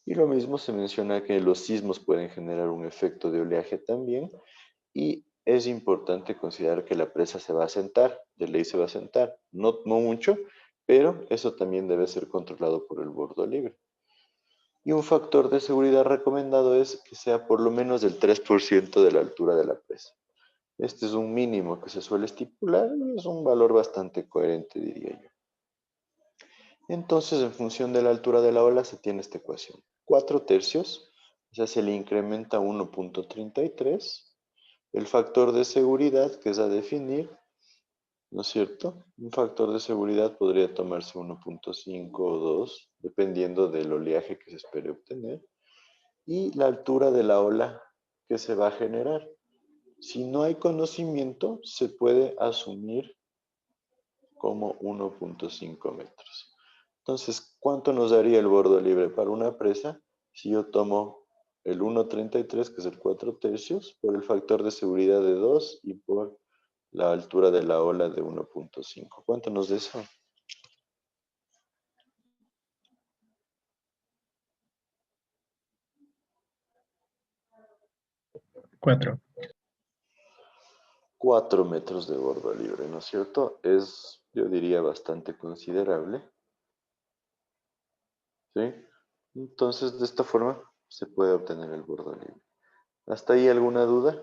Y lo mismo se menciona que los sismos pueden generar un efecto de oleaje también. Y es importante considerar que la presa se va a asentar, de ley se va a asentar, no mucho, pero eso también debe ser controlado por el borde libre. Y un factor de seguridad recomendado es que sea por lo menos del 3% de la altura de la presa. Este es un mínimo que se suele estipular y es un valor bastante coherente, diría yo. Entonces, en función de la altura de la ola, se tiene esta ecuación. 4/3, o sea, se le incrementa 1.33. El factor de seguridad, que es a definir, ¿no es cierto? Un factor de seguridad podría tomarse 1.5 o 2, dependiendo del oleaje que se espere obtener, y la altura de la ola que se va a generar. Si no hay conocimiento, se puede asumir como 1.5 metros. Entonces, ¿cuánto nos daría el borde libre para una presa si yo tomo el 1.33, que es el 4/3, por el factor de seguridad de 2 y por la altura de la ola de 1.5? ¿Cuánto nos da eso? Cuatro. 4 metros de borde libre, ¿no es cierto? Es, yo diría, bastante considerable. ¿Sí? Entonces, de esta forma se puede obtener el borde libre. ¿Hasta ahí alguna duda?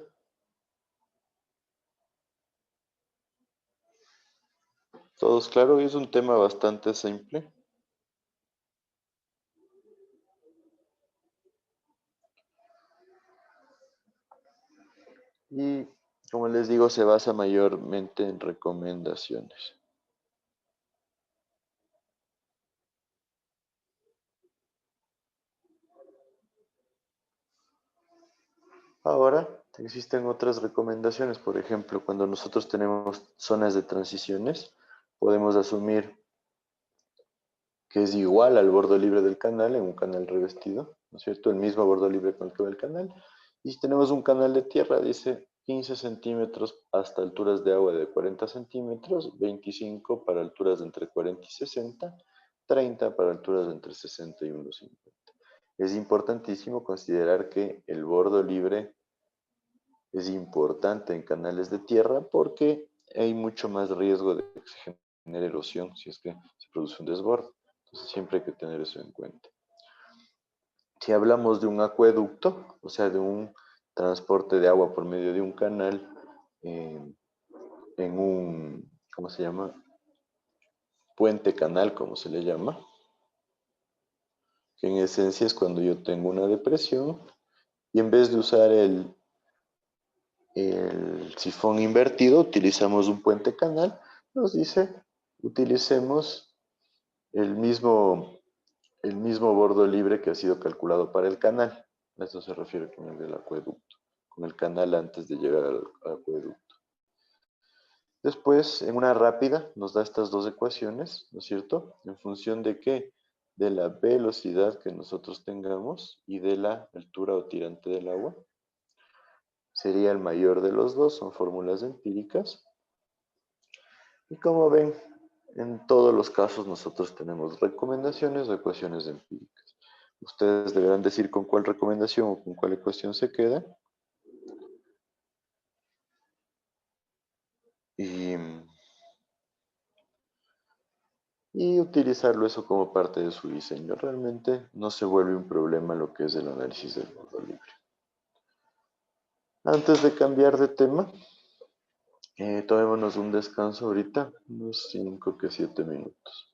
¿Todos claro? Es un tema bastante simple. Y como les digo, se basa mayormente en recomendaciones. Ahora, existen otras recomendaciones. Por ejemplo, cuando nosotros tenemos zonas de transiciones, podemos asumir que es igual al bordo libre del canal en un canal revestido, ¿no es cierto? El mismo bordo libre con el que va el canal. Y si tenemos un canal de tierra, dice 15 centímetros hasta alturas de agua de 40 centímetros, 25 para alturas de entre 40 y 60, 30 para alturas de entre 60 y 1,50. Es importantísimo considerar que el bordo libre es importante en canales de tierra porque hay mucho más riesgo de que se genere erosión si es que se produce un desborde. Entonces siempre hay que tener eso en cuenta. Si hablamos de un acueducto, o sea, de un transporte de agua por medio de un canal en un, ¿cómo se llama? Puente canal, como se le llama, que en esencia es cuando yo tengo una depresión y en vez de usar el sifón invertido, utilizamos un puente canal, nos dice, utilicemos el mismo bordo libre que ha sido calculado para el canal. A esto se refiere con el del acueducto, con el canal antes de llegar al acueducto. Después, en una rápida, nos da estas dos ecuaciones, ¿no es cierto? En función de qué? De la velocidad que nosotros tengamos y de la altura o tirante del agua. Sería el mayor de los dos, son fórmulas empíricas. Y como ven, en todos los casos nosotros tenemos recomendaciones o ecuaciones empíricas. Ustedes deberán decir con cuál recomendación o con cuál ecuación se quedan. Y utilizarlo eso como parte de su diseño. Realmente no se vuelve un problema lo que es el análisis del bordo libre. Antes de cambiar de tema, tomémonos un descanso ahorita, unos 5 que 7 minutos.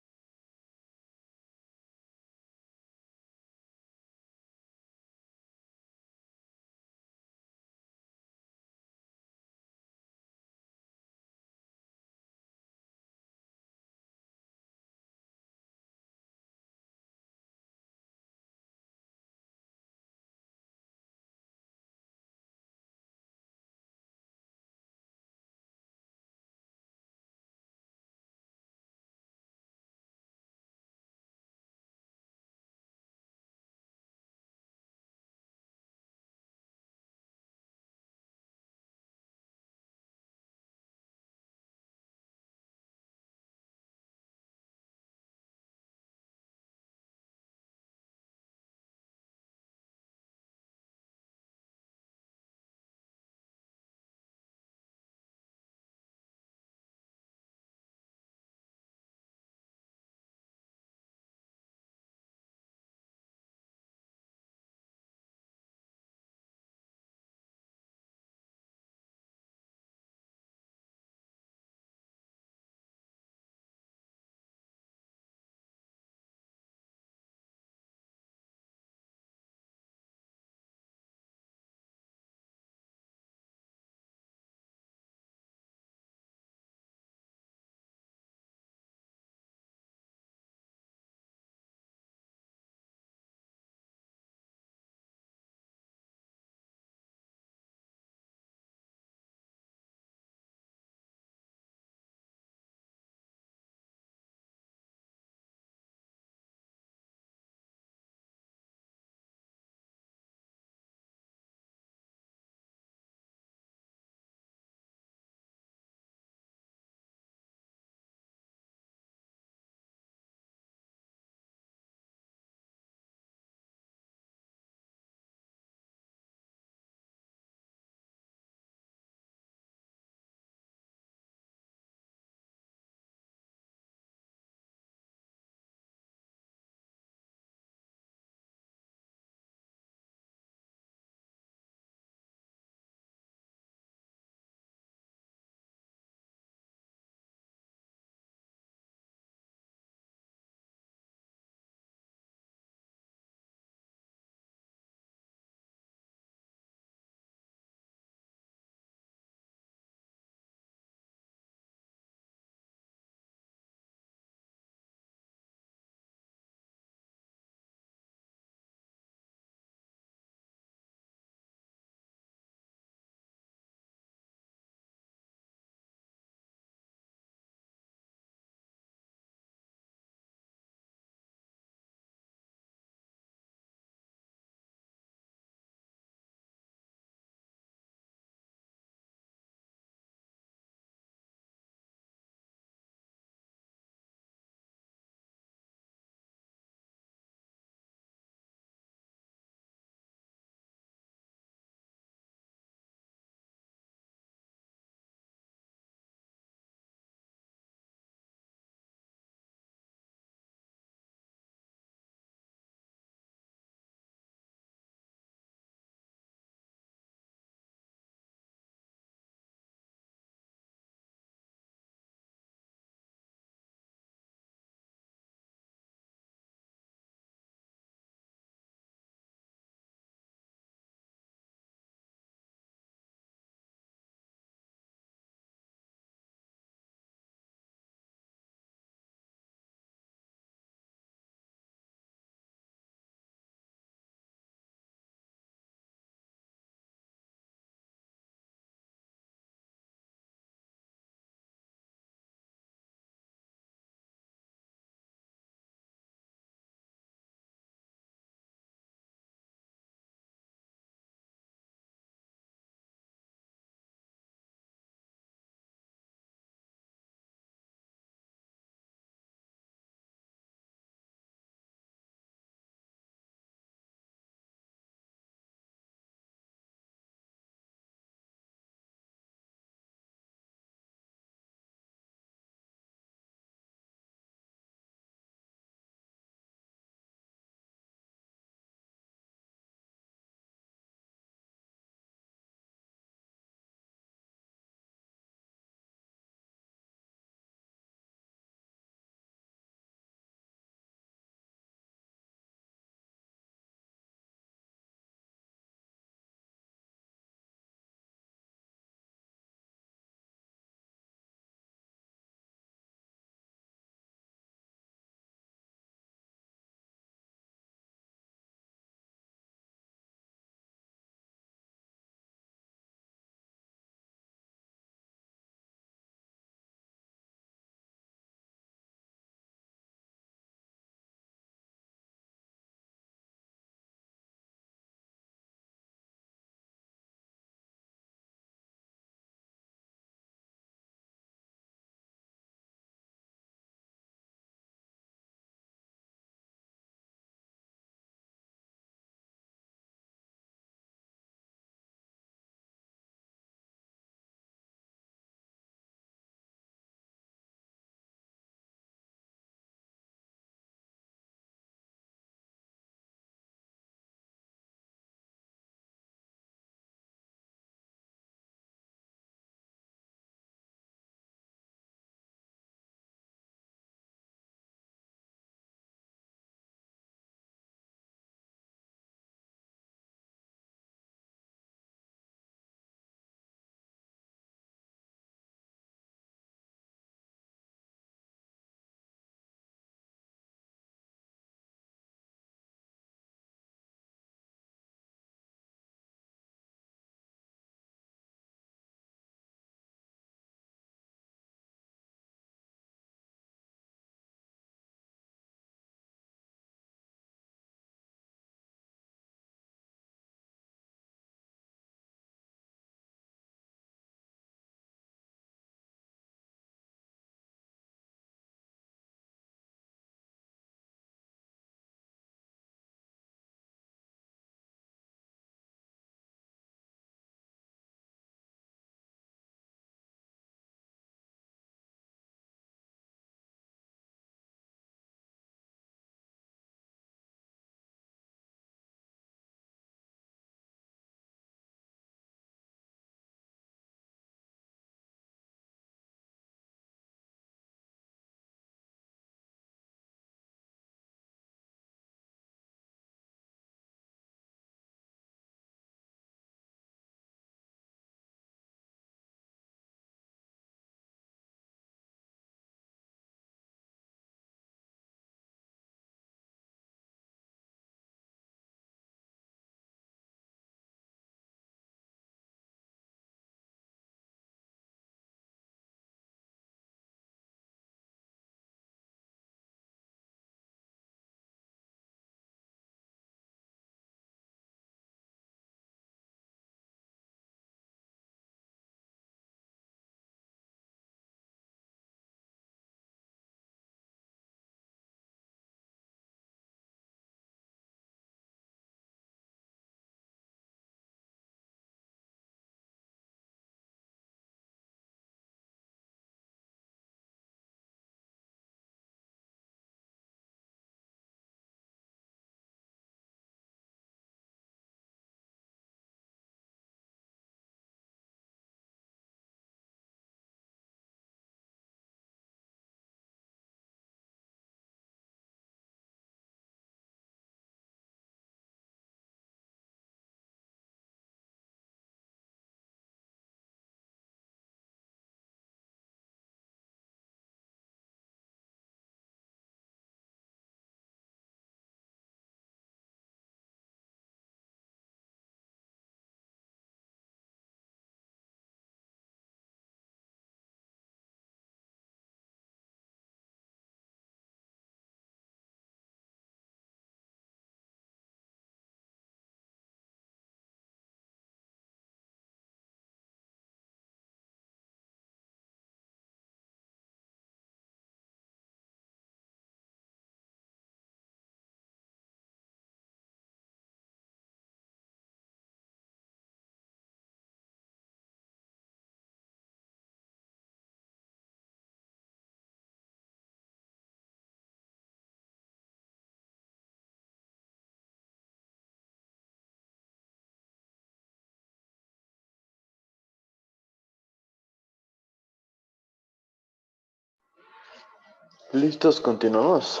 ¿Listos? Continuamos.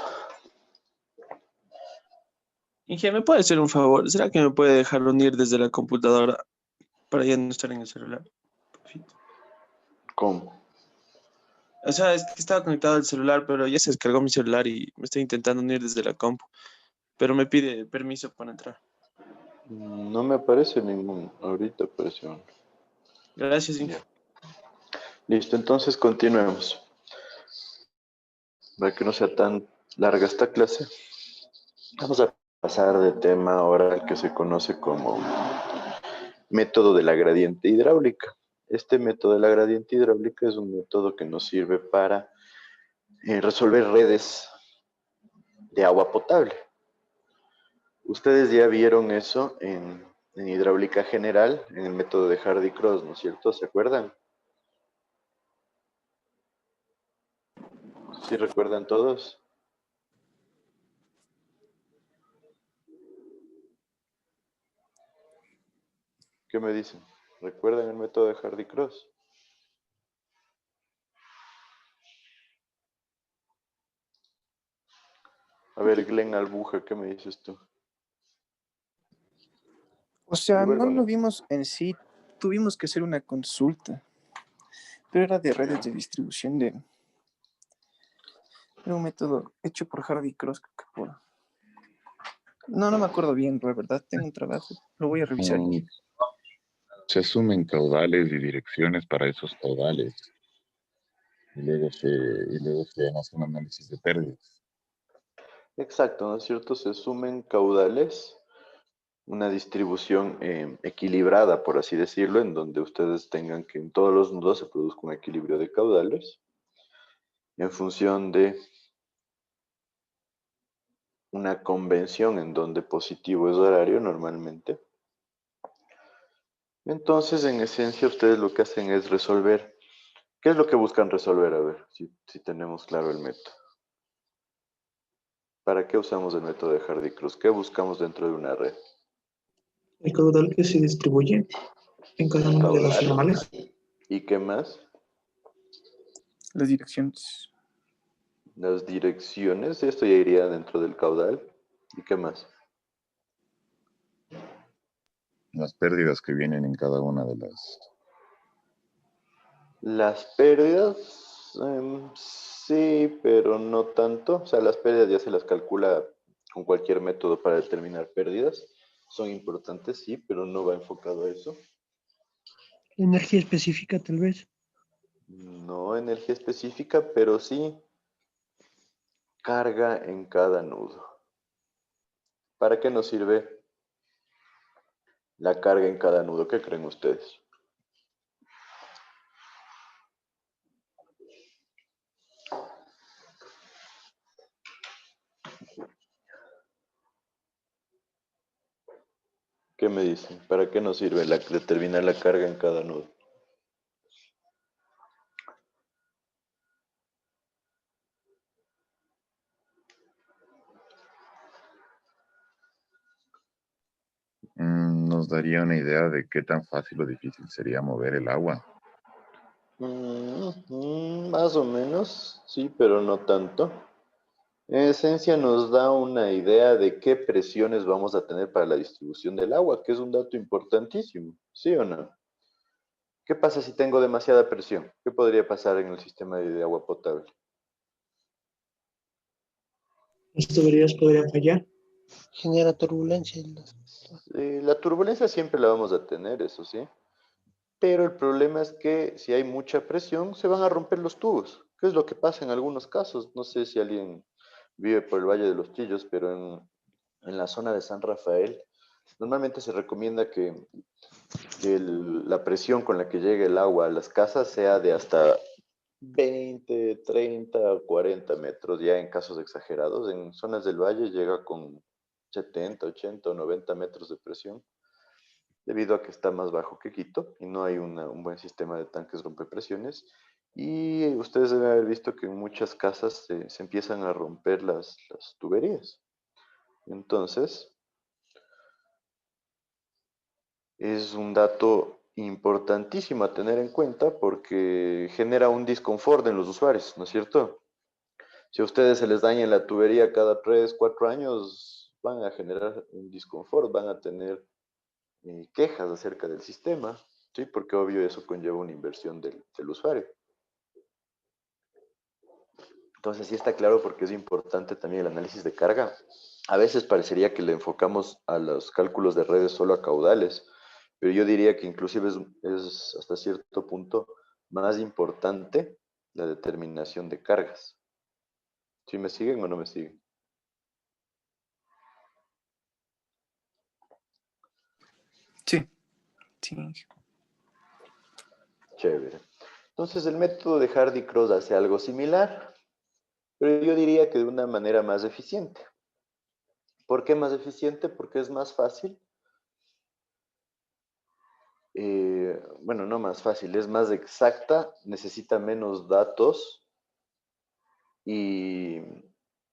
Inge, ¿me puede hacer un favor? ¿Será que me puede dejar unir desde la computadora para ya no estar en el celular? Porfita. ¿Cómo? O sea, es que estaba conectado al celular, pero ya se descargó mi celular y me estoy intentando unir desde la compu. Pero me pide permiso para entrar. No me aparece ningún. Ahorita apareció uno. Gracias, Inge. Ya. Listo, entonces continuemos. Para que no sea tan larga esta clase, vamos a pasar de tema ahora al que se conoce como método de la gradiente hidráulica. Este método de la gradiente hidráulica es un método que nos sirve para resolver redes de agua potable. Ustedes ya vieron eso en hidráulica general, en el método de Hardy-Cross, ¿no es cierto? ¿Se acuerdan? ¿Sí recuerdan todos? ¿Qué me dicen? ¿Recuerdan el método de Hardy-Cross? A ver, Glenn Albuja, ¿qué me dices tú? O sea, Igual no o lo no. vimos en sí, tuvimos que hacer una consulta, pero era de redes de distribución era un método hecho por Hardy Cross, creo que no me acuerdo bien, la verdad, tengo un trabajo, lo voy a revisar. Se asumen caudales y direcciones para esos caudales. Y luego se hace un análisis de pérdidas. Exacto, ¿no es cierto? Se sumen caudales, una distribución equilibrada, por así decirlo, en donde ustedes tengan que en todos los nudos se produzca un equilibrio de caudales en función de una convención en donde positivo es horario normalmente. Entonces, en esencia, ustedes lo que hacen es resolver. ¿Qué es lo que buscan resolver? A ver, si tenemos claro el método. ¿Para qué usamos el método de Hardy-Cruz? ¿Qué buscamos dentro de una red? El caudal que se distribuye en cada uno de los Caudal. normales. ¿Y qué más? Las direcciones. Las direcciones, esto ya iría dentro del caudal. ¿Y qué más? Las pérdidas que vienen en cada una de las... Las pérdidas, sí, pero no tanto. O sea, las pérdidas ya se las calcula con cualquier método para determinar pérdidas. Son importantes, sí, pero no va enfocado a eso. Energía específica, tal vez. No energía específica, pero sí carga en cada nudo. ¿Para qué nos sirve la carga en cada nudo? ¿Qué creen ustedes? ¿Qué me dicen? ¿Para qué nos sirve determinar la carga en cada nudo? Nos daría una idea de qué tan fácil o difícil sería mover el agua. Más o menos, sí, pero no tanto. En esencia nos da una idea de qué presiones vamos a tener para la distribución del agua, que es un dato importantísimo, ¿sí o no? ¿Qué pasa si tengo demasiada presión? ¿Qué podría pasar en el sistema de agua potable? Las tuberías podrían fallar. Genera turbulencia. La turbulencia siempre la vamos a tener, eso sí. Pero el problema es que si hay mucha presión, se van a romper los tubos. ¿Qué es lo que pasa en algunos casos? No sé si alguien vive por el Valle de los Chillos, pero en la zona de San Rafael, normalmente se recomienda que la presión con la que llegue el agua a las casas sea de hasta 20, 30, 40 metros, ya en casos exagerados. En zonas del valle llega con 70, 80 o 90 metros de presión, debido a que está más bajo que Quito y no hay un buen sistema de tanques rompepresiones. Y ustedes deben haber visto que en muchas casas se empiezan a romper las tuberías. Entonces, es un dato importantísimo a tener en cuenta porque genera un disconfort en los usuarios, ¿no es cierto? Si a ustedes se les daña la tubería cada 3, 4 años, van a generar un disconfort, van a tener quejas acerca del sistema, ¿sí? Porque obvio eso conlleva una inversión del usuario. Entonces sí está claro porque es importante también el análisis de carga. A veces parecería que le enfocamos a los cálculos de redes solo a caudales, pero yo diría que inclusive es hasta cierto punto más importante la determinación de cargas. ¿Sí me siguen o no me siguen? Sí, sí, Inge. Chévere. Entonces el método de Hardy-Cross hace algo similar, pero yo diría que de una manera más eficiente. ¿Por qué más eficiente? Porque es más fácil. Bueno, no más fácil, es más exacta, necesita menos datos y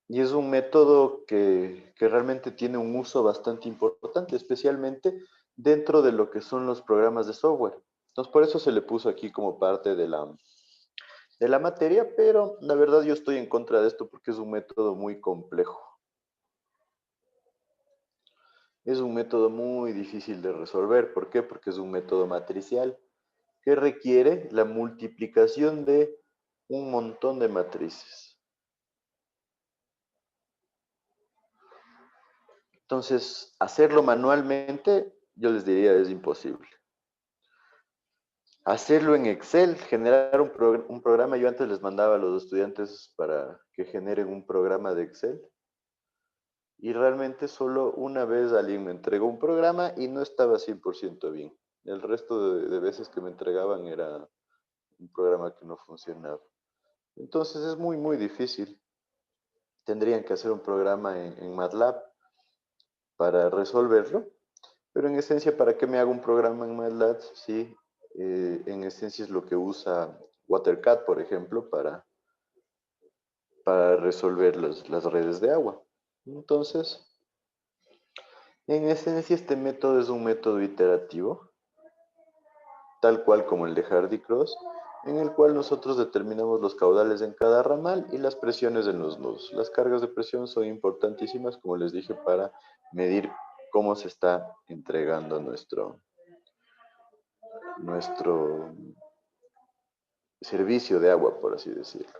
es un método que realmente tiene un uso bastante importante, especialmente dentro de lo que son los programas de software. Entonces, por eso se le puso aquí como parte de la materia, pero la verdad yo estoy en contra de esto porque es un método muy complejo. Es un método muy difícil de resolver. ¿Por qué? Porque es un método matricial que requiere la multiplicación de un montón de matrices. Entonces, hacerlo manualmente, yo les diría, es imposible. Hacerlo en Excel, generar un programa, yo antes les mandaba a los estudiantes para que generen un programa de Excel. Y realmente solo una vez alguien me entregó un programa y no estaba 100% bien. El resto de veces que me entregaban era un programa que no funcionaba. Entonces es muy, muy difícil. Tendrían que hacer un programa en MATLAB para resolverlo. Pero en esencia, ¿para qué me hago un programa en MATLAB? Sí, en esencia es lo que usa WaterCat, por ejemplo, para resolver las redes de agua. Entonces, en esencia, este método es un método iterativo, tal cual como el de Hardy-Cross, en el cual nosotros determinamos los caudales en cada ramal y las presiones en los nudos. Las cargas de presión son importantísimas, como les dije, para medir cómo se está entregando nuestro servicio de agua, por así decirlo.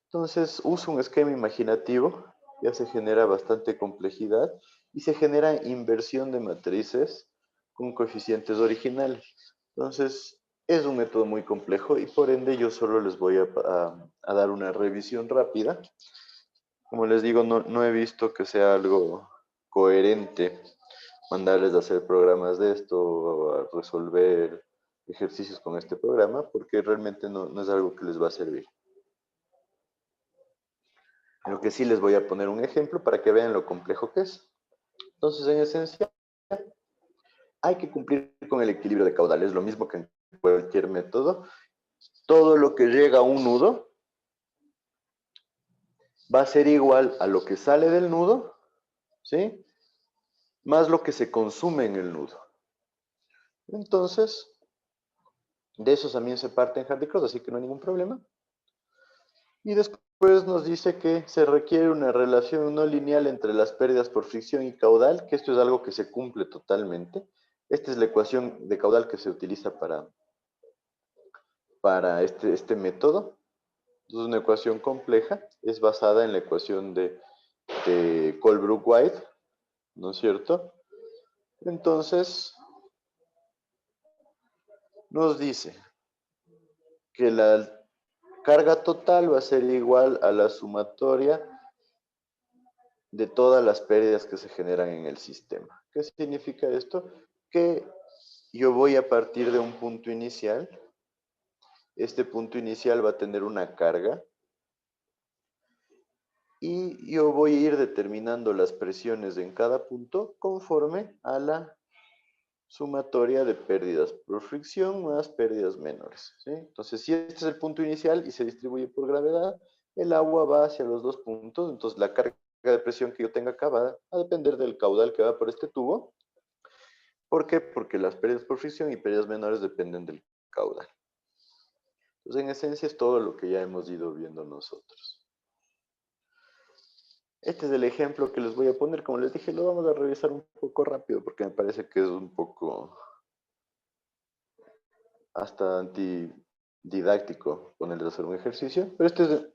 Entonces, uso un esquema imaginativo, ya se genera bastante complejidad y se genera inversión de matrices con coeficientes originales. Entonces, es un método muy complejo y por ende yo solo les voy a dar una revisión rápida. Como les digo, no he visto que sea algo coherente mandarles a hacer programas de esto o a resolver ejercicios con este programa porque realmente no es algo que les va a servir. Lo que sí les voy a poner un ejemplo para que vean lo complejo que es. Entonces, en esencia, hay que cumplir con el equilibrio de caudales, lo mismo que en cualquier método. Todo lo que llega a un nudo va a ser igual a lo que sale del nudo, ¿sí? Más lo que se consume en el nudo. Entonces, de eso también se parte en Hardy-Cross, así que no hay ningún problema. Y después nos dice que se requiere una relación no lineal entre las pérdidas por fricción y caudal, que esto es algo que se cumple totalmente. Esta es la ecuación de caudal que se utiliza para este método. Es una ecuación compleja, es basada en la ecuación de Colebrook-White, ¿no es cierto? Entonces, nos dice que la carga total va a ser igual a la sumatoria de todas las pérdidas que se generan en el sistema. ¿Qué significa esto? Que yo voy a partir de un punto inicial. Este punto inicial va a tener una carga y yo voy a ir determinando las presiones en cada punto conforme a la sumatoria de pérdidas por fricción más pérdidas menores, ¿sí? Entonces, si este es el punto inicial y se distribuye por gravedad, el agua va hacia los dos puntos, entonces la carga de presión que yo tenga acá va a depender del caudal que va por este tubo. ¿Por qué? Porque las pérdidas por fricción y pérdidas menores dependen del caudal. Entonces, en esencia es todo lo que ya hemos ido viendo nosotros. Este es el ejemplo que les voy a poner. Como les dije, lo vamos a revisar un poco rápido porque me parece que es un poco hasta antididáctico ponerles a hacer un ejercicio. Pero este es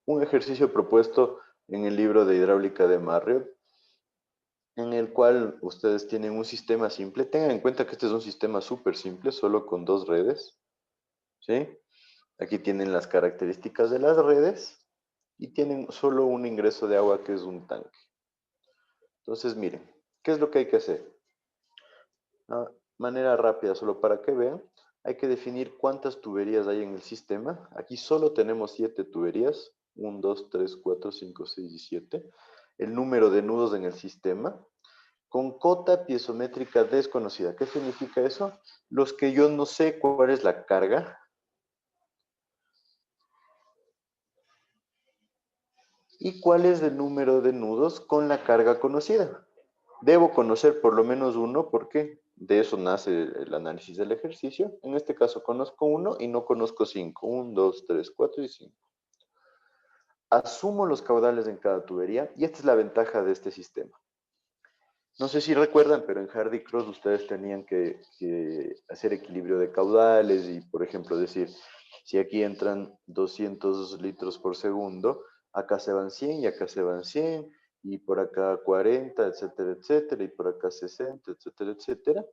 un ejercicio propuesto en el libro de hidráulica de Marriott, en el cual ustedes tienen un sistema simple. Tengan en cuenta que este es un sistema súper simple, solo con 2 redes. ¿Sí? Aquí tienen las características de las redes y tienen solo un ingreso de agua que es un tanque. Entonces, miren, ¿qué es lo que hay que hacer? De manera rápida, solo para que vean, hay que definir cuántas tuberías hay en el sistema. Aquí solo tenemos 7 tuberías, 1, 2, 3, 4, 5, 6 y 7. El número de nudos en el sistema, con cota piezométrica desconocida. ¿Qué significa eso? Los que yo no sé cuál es la carga. ¿Y cuál es el número de nudos con la carga conocida? Debo conocer por lo menos uno porque de eso nace el análisis del ejercicio. En este caso conozco uno y no conozco 5. 1, 2, 3, 4 y 5. Asumo los caudales en cada tubería y esta es la ventaja de este sistema. No sé si recuerdan, pero en Hardy Cross ustedes tenían que hacer equilibrio de caudales y, por ejemplo, decir, si aquí entran 200 litros por segundo, acá se van 100 y acá se van 100, y por acá 40, etcétera, etcétera, y por acá 60, etcétera, etcétera.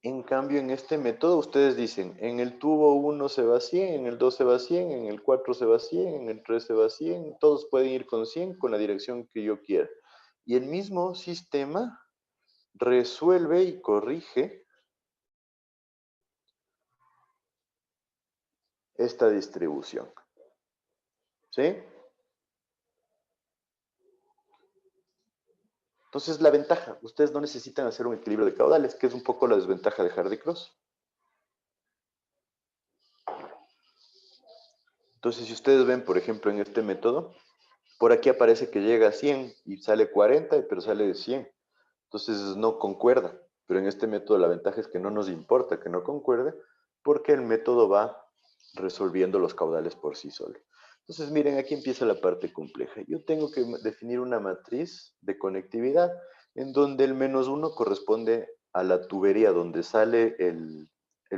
En cambio, en este método, ustedes dicen, en el tubo 1 se va 100, en el 2 se va 100, en el 4 se va 100, en el 3 se va 100, todos pueden ir con 100 con la dirección que yo quiera. Y el mismo sistema resuelve y corrige esta distribución. ¿Sí? Entonces, la ventaja, ustedes no necesitan hacer un equilibrio de caudales, que es un poco la desventaja de Hardy Cross. Entonces, si ustedes ven, por ejemplo, en este método, por aquí aparece que llega a 100 y sale 40, pero sale de 100. Entonces, no concuerda. Pero en este método la ventaja es que no nos importa que no concuerde, porque el método va resolviendo los caudales por sí solo. Entonces, miren, aquí empieza la parte compleja. Yo tengo que definir una matriz de conectividad en donde el -1 corresponde a la tubería donde sale el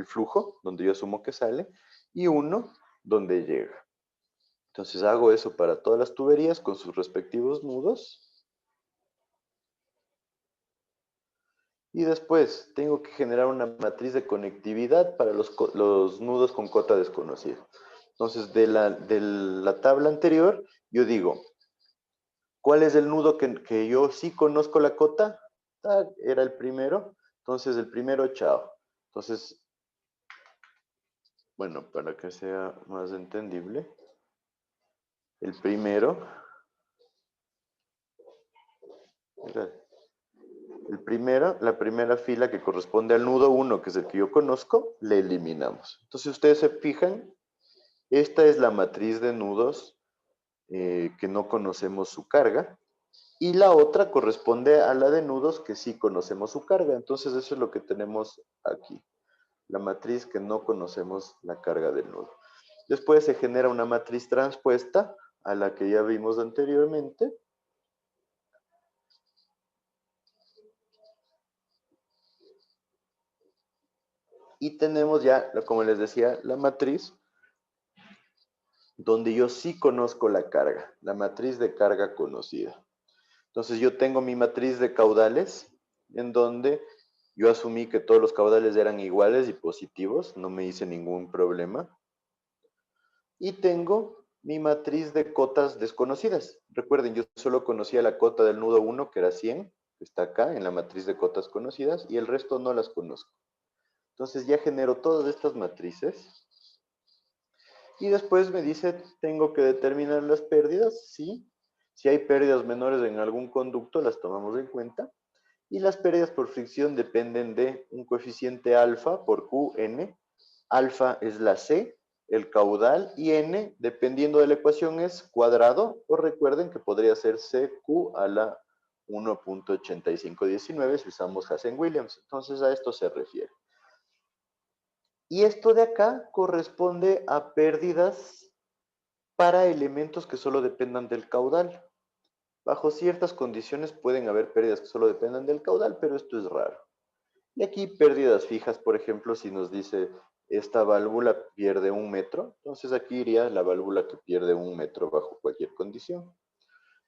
flujo, donde yo asumo que sale, y 1 donde llega. Entonces hago eso para todas las tuberías con sus respectivos nudos. Y después tengo que generar una matriz de conectividad para los nudos con cota desconocida. Entonces, de la tabla anterior, yo digo, ¿cuál es el nudo que yo sí conozco la cota? Era el primero. Entonces, el primero, chao. Entonces, bueno, para que sea más entendible, el primero, la primera fila que corresponde al nudo 1, que es el que yo conozco, le eliminamos. Entonces, ustedes se fijan, esta es la matriz de nudos que no conocemos su carga, y la otra corresponde a la de nudos que sí conocemos su carga. Entonces, eso es lo que tenemos aquí, la matriz que no conocemos la carga del nudo. Después se genera una matriz transpuesta a la que ya vimos anteriormente. Y tenemos ya, como les decía, la matriz donde yo sí conozco la carga, la matriz de carga conocida. Entonces yo tengo mi matriz de caudales en donde yo asumí que todos los caudales eran iguales y positivos, no me hice ningún problema. Y tengo mi matriz de cotas desconocidas. Recuerden, yo solo conocía la cota del nudo 1, que era 100, que está acá en la matriz de cotas conocidas, y el resto no las conozco. Entonces ya genero todas estas matrices. Y después me dice, tengo que determinar las pérdidas, sí. Si hay pérdidas menores en algún conducto, las tomamos en cuenta. Y las pérdidas por fricción dependen de un coeficiente alfa por Qn. Alfa es la C, el caudal, y N, dependiendo de la ecuación, es cuadrado, o recuerden que podría ser CQ a la 1.8519 si usamos Hazen-Williams. Entonces a esto se refiere. Y esto de acá corresponde a pérdidas para elementos que solo dependan del caudal. Bajo ciertas condiciones pueden haber pérdidas que solo dependan del caudal, pero esto es raro. Y aquí pérdidas fijas, por ejemplo, si nos dice esta válvula pierde 1 metro, entonces aquí iría la válvula que pierde 1 metro bajo cualquier condición.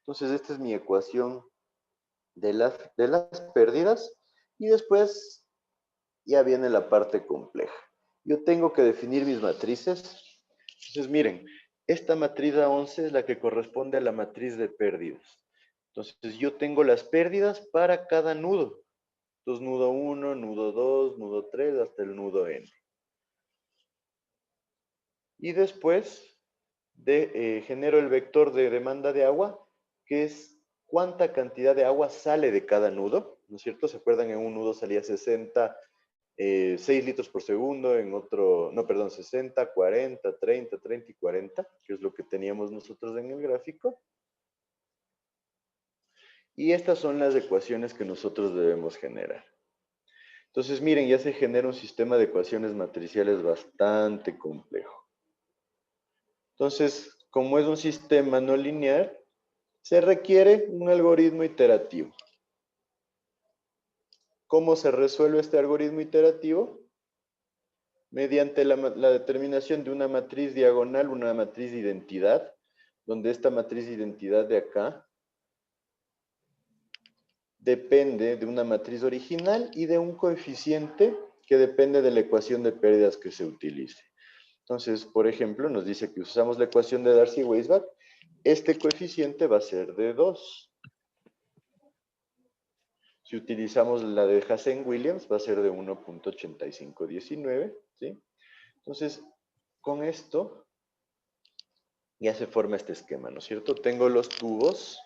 Entonces esta es mi ecuación de las pérdidas y después ya viene la parte compleja. Yo tengo que definir mis matrices. Entonces miren, esta matriz A11 es la que corresponde a la matriz de pérdidas. Entonces yo tengo las pérdidas para cada nudo. Entonces nudo 1, nudo 2, nudo 3, hasta el nudo N. Y después genero el vector de demanda de agua, que es cuánta cantidad de agua sale de cada nudo, ¿no es cierto? ¿Se acuerdan? En un nudo salía 60, 6 litros por segundo, en otro, no, perdón, 60, 40, 30, 30 y 40, que es lo que teníamos nosotros en el gráfico. Y estas son las ecuaciones que nosotros debemos generar. Entonces, miren, ya se genera un sistema de ecuaciones matriciales bastante complejo. Entonces, como es un sistema no lineal, se requiere un algoritmo iterativo. ¿Cómo se resuelve este algoritmo iterativo? Mediante la determinación de una matriz diagonal, una matriz de identidad, donde esta matriz de identidad de acá depende de una matriz original y de un coeficiente que depende de la ecuación de pérdidas que se utilice. Entonces, por ejemplo, nos dice que usamos la ecuación de Darcy-Weisbach. Este coeficiente va a ser de 2. Si utilizamos la de Hassen-Williams, va a ser de 1.8519, ¿sí? Entonces, con esto ya se forma este esquema, ¿no es cierto? Tengo los tubos,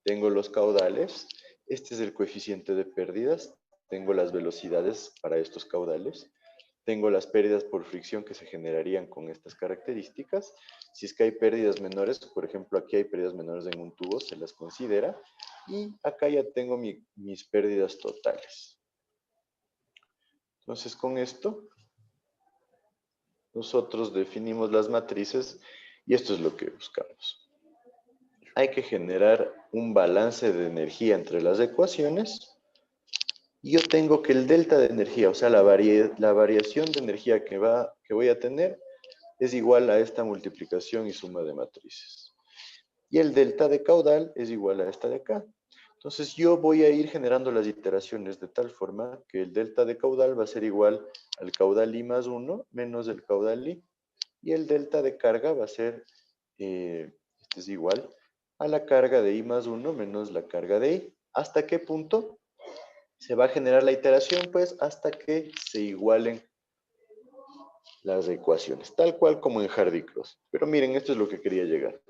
tengo los caudales, este es el coeficiente de pérdidas, tengo las velocidades para estos caudales, tengo las pérdidas por fricción que se generarían con estas características. Si es que hay pérdidas menores, por ejemplo, aquí hay pérdidas menores en un tubo, se las considera. Y acá ya tengo mis pérdidas totales. Entonces, con esto, nosotros definimos las matrices y esto es lo que buscamos. Hay que generar un balance de energía entre las ecuaciones. Yo tengo que el delta de energía, o sea, la variación de energía que voy a tener es igual a esta multiplicación y suma de matrices. Y el delta de caudal es igual a esta de acá. Entonces yo voy a ir generando las iteraciones de tal forma que el delta de caudal va a ser igual al caudal I más 1 menos el caudal I. Y el delta de carga va a ser, este es igual a la carga de I más 1 menos la carga de I. ¿Hasta qué punto se va a generar la iteración? Pues hasta que se igualen las ecuaciones, tal cual como en Hardy-Cross. Pero miren, esto es lo que quería llegar.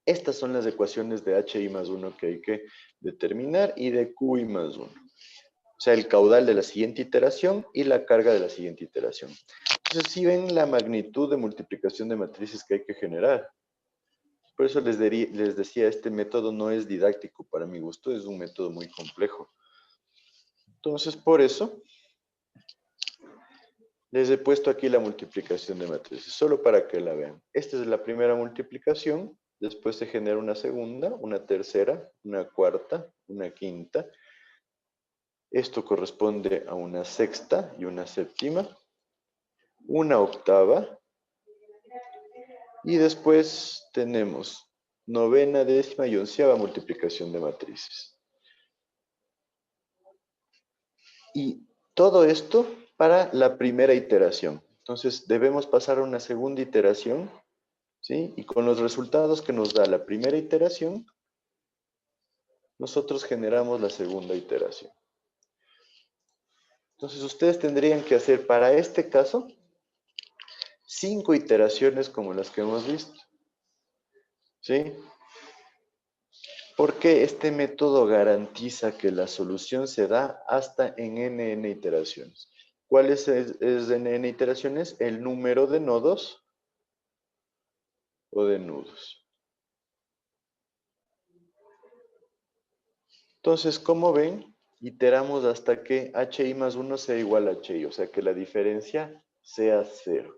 Estas son las ecuaciones de HI más 1 que hay que determinar y de QI más 1. O sea, el caudal de la siguiente iteración y la carga de la siguiente iteración. Entonces, sí ven la magnitud de multiplicación de matrices que hay que generar. Por eso les decía, este método no es didáctico para mi gusto, es un método muy complejo. Entonces, por eso, les he puesto aquí la multiplicación de matrices, solo para que la vean. Esta es la primera multiplicación. Después se genera una segunda, una tercera, una cuarta, una quinta. Esto corresponde a una sexta y una séptima, una octava. Y después tenemos novena, décima y onceava multiplicación de matrices. Y todo esto para la primera iteración. Entonces debemos pasar a una segunda iteración, ¿sí? Y con los resultados que nos da la primera iteración, nosotros generamos la segunda iteración. Entonces ustedes tendrían que hacer para este caso 5 iteraciones como las que hemos visto. ¿Sí? Porque este método garantiza que la solución se da hasta en NN iteraciones. ¿Cuál es NN iteraciones? El número de nodos o de nudos. Entonces, como ven, iteramos hasta que HI más 1 sea igual a HI, o sea que la diferencia sea 0.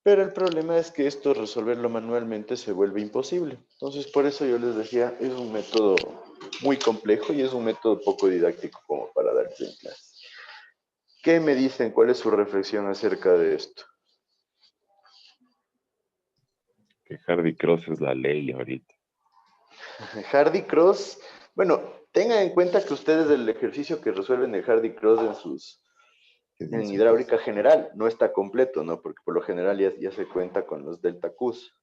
Pero el problema es que esto, resolverlo manualmente, se vuelve imposible. Entonces, por eso yo les decía, es un método muy complejo y es un método poco didáctico como para darse en clase. ¿Qué me dicen? ¿Cuál es su reflexión acerca de esto? Que Hardy Cross es la ley ahorita. Hardy Cross, bueno, tengan en cuenta que ustedes el ejercicio que resuelven el Hardy Cross en hidráulica general no está completo, ¿no? Porque por lo general ya se cuenta con los delta Qs.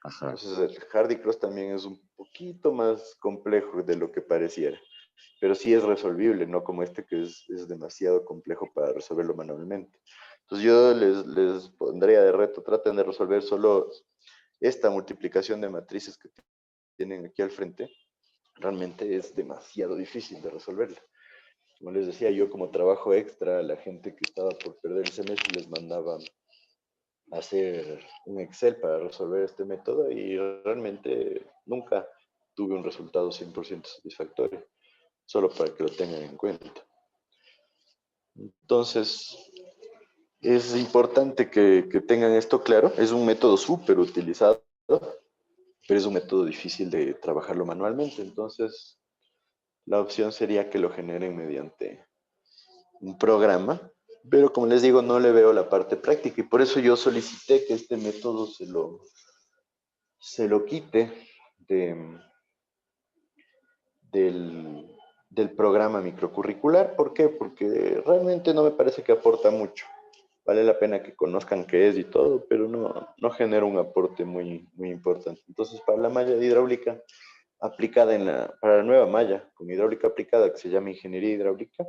Ajá. Entonces el Hardy Cross también es un poquito más complejo de lo que pareciera. Pero sí es resolvible, no como este que es demasiado complejo para resolverlo manualmente. Entonces yo les pondría de reto, traten de resolver solo esta multiplicación de matrices que tienen aquí al frente. Realmente es demasiado difícil de resolverla. Como les decía, yo como trabajo extra, a la gente que estaba por perder el semestre les mandaba a hacer un Excel para resolver este método y realmente nunca tuve un resultado 100% satisfactorio, solo para que lo tengan en cuenta. Entonces, es importante que tengan esto claro. Es un método súper utilizado, pero es un método difícil de trabajarlo manualmente. Entonces, la opción sería que lo generen mediante un programa, pero como les digo, no le veo la parte práctica y por eso yo solicité que este método se lo quite del programa microcurricular. ¿Por qué? Porque realmente no me parece que aporta mucho. Vale la pena que conozcan qué es y todo, pero no genera un aporte muy, muy importante. Entonces, para la malla de hidráulica aplicada para la nueva malla con hidráulica aplicada, que se llama ingeniería hidráulica,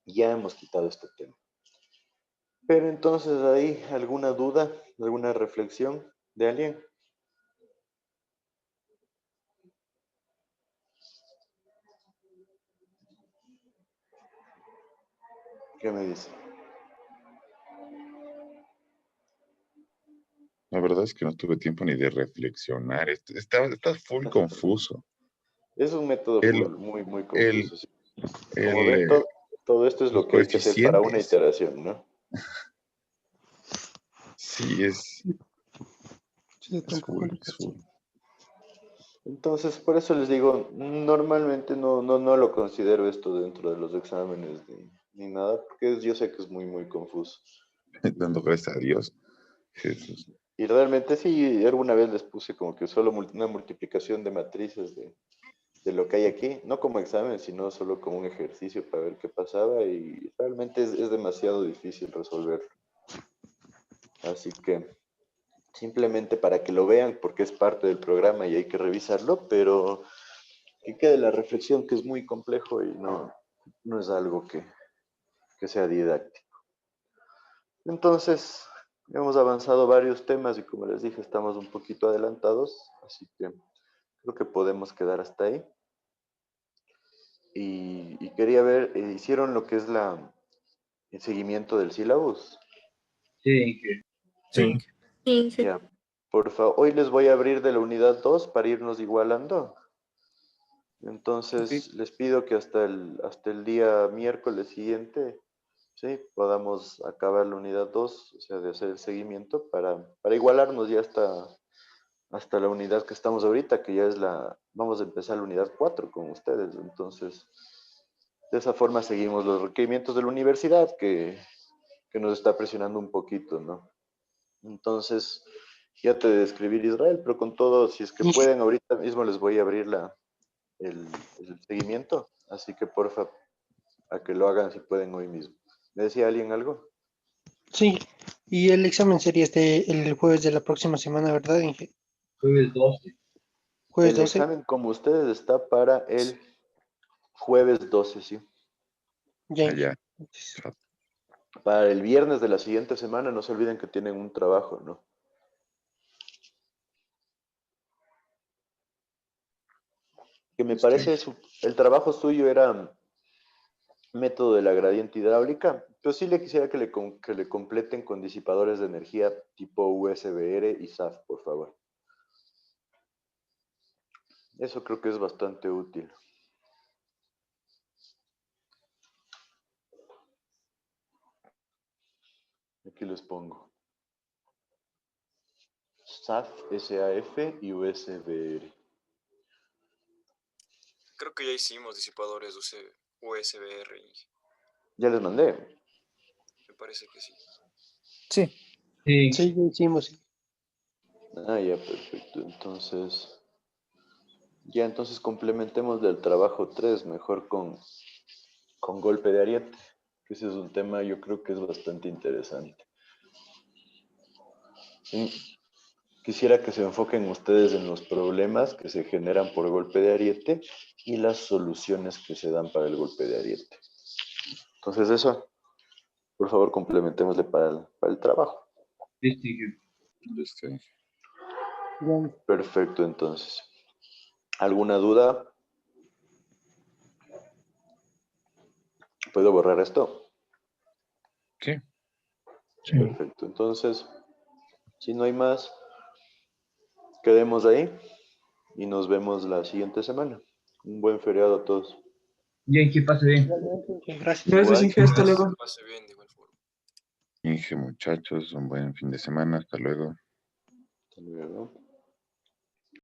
ya hemos quitado este tema. Pero entonces, ¿hay alguna duda, alguna reflexión de alguien? ¿Qué me dice? La verdad es que no tuve tiempo ni de reflexionar. Está full confuso. Es un método El, muy, muy el, confuso. Sí. Como el, ven, todo esto es los lo que hay que hacer para una coeficientes. iteración, ¿no? Sí, Sí, está es un poco full, loco, es sí. full. Entonces, por eso les digo, normalmente no lo considero esto dentro de los exámenes ni nada, porque yo sé que es muy, muy confuso. Dando gracias a Dios. Jesús. Y realmente sí, alguna vez les puse como que solo una multiplicación de matrices de lo que hay aquí, no como examen, sino solo como un ejercicio para ver qué pasaba y realmente es demasiado difícil resolverlo. Así que simplemente para que lo vean, porque es parte del programa y hay que revisarlo, pero que quede la reflexión que es muy complejo y no es algo que sea didáctico. Entonces, hemos avanzado varios temas y como les dije, estamos un poquito adelantados, así que creo que podemos quedar hasta ahí. Y quería ver, ¿hicieron lo que es el seguimiento del sílabus? Sí, que Sí. Inge. Ya, por favor, hoy les voy a abrir de la unidad 2 para irnos igualando. Entonces, les pido que hasta el día miércoles siguiente, sí, podamos acabar la unidad 2, o sea, de hacer el seguimiento para igualarnos ya hasta la unidad que estamos ahorita, que ya vamos a empezar la unidad 4 con ustedes. Entonces, de esa forma seguimos los requerimientos de la universidad que nos está presionando un poquito, ¿no? Entonces, ya te de escribir Israel, pero con todo, si es que pueden, ahorita mismo les voy a abrir el seguimiento, así que porfa, a que lo hagan si pueden hoy mismo. ¿Me decía alguien algo? Sí, y el examen sería el jueves de la próxima semana, ¿verdad, Inge? jueves 12. Jueves El 12. examen, como ustedes, está para el jueves 12, sí. Ya, Inge. Allá. Para el viernes de la siguiente semana, no se olviden que tienen un trabajo, ¿no? Que me parece, el trabajo suyo era método de la gradiente hidráulica, pero sí le quisiera que le completen con disipadores de energía tipo USB-R y SAF, por favor. Eso creo que es bastante útil. Aquí les pongo. SAF, SAF y USBR. Creo que ya hicimos disipadores USBR, Inge. Ya les mandé. Me parece que sí. Sí. Sí. Sí, ya hicimos. Sí. Ah, ya, perfecto. Entonces complementemos del trabajo 3 mejor con golpe de ariete, que ese es un tema yo creo que es bastante interesante. Sí, quisiera que se enfoquen ustedes en los problemas que se generan por golpe de ariete y las soluciones que se dan para el golpe de ariete. Entonces eso, por favor, complementémosle para el trabajo. Listo, Inge. Listo. Ya. Perfecto, entonces. ¿Alguna duda? ¿Puedo borrar esto? Sí. Perfecto, entonces, si no hay más, quedemos ahí y nos vemos la siguiente semana. Un buen feriado a todos. Bien, que pase bien. Igualmente, gracias. Gracias, Inge. Hasta Gracias, luego. que pase bien de igual forma. Inge, muchachos, un buen fin de semana. Hasta luego. Hasta luego.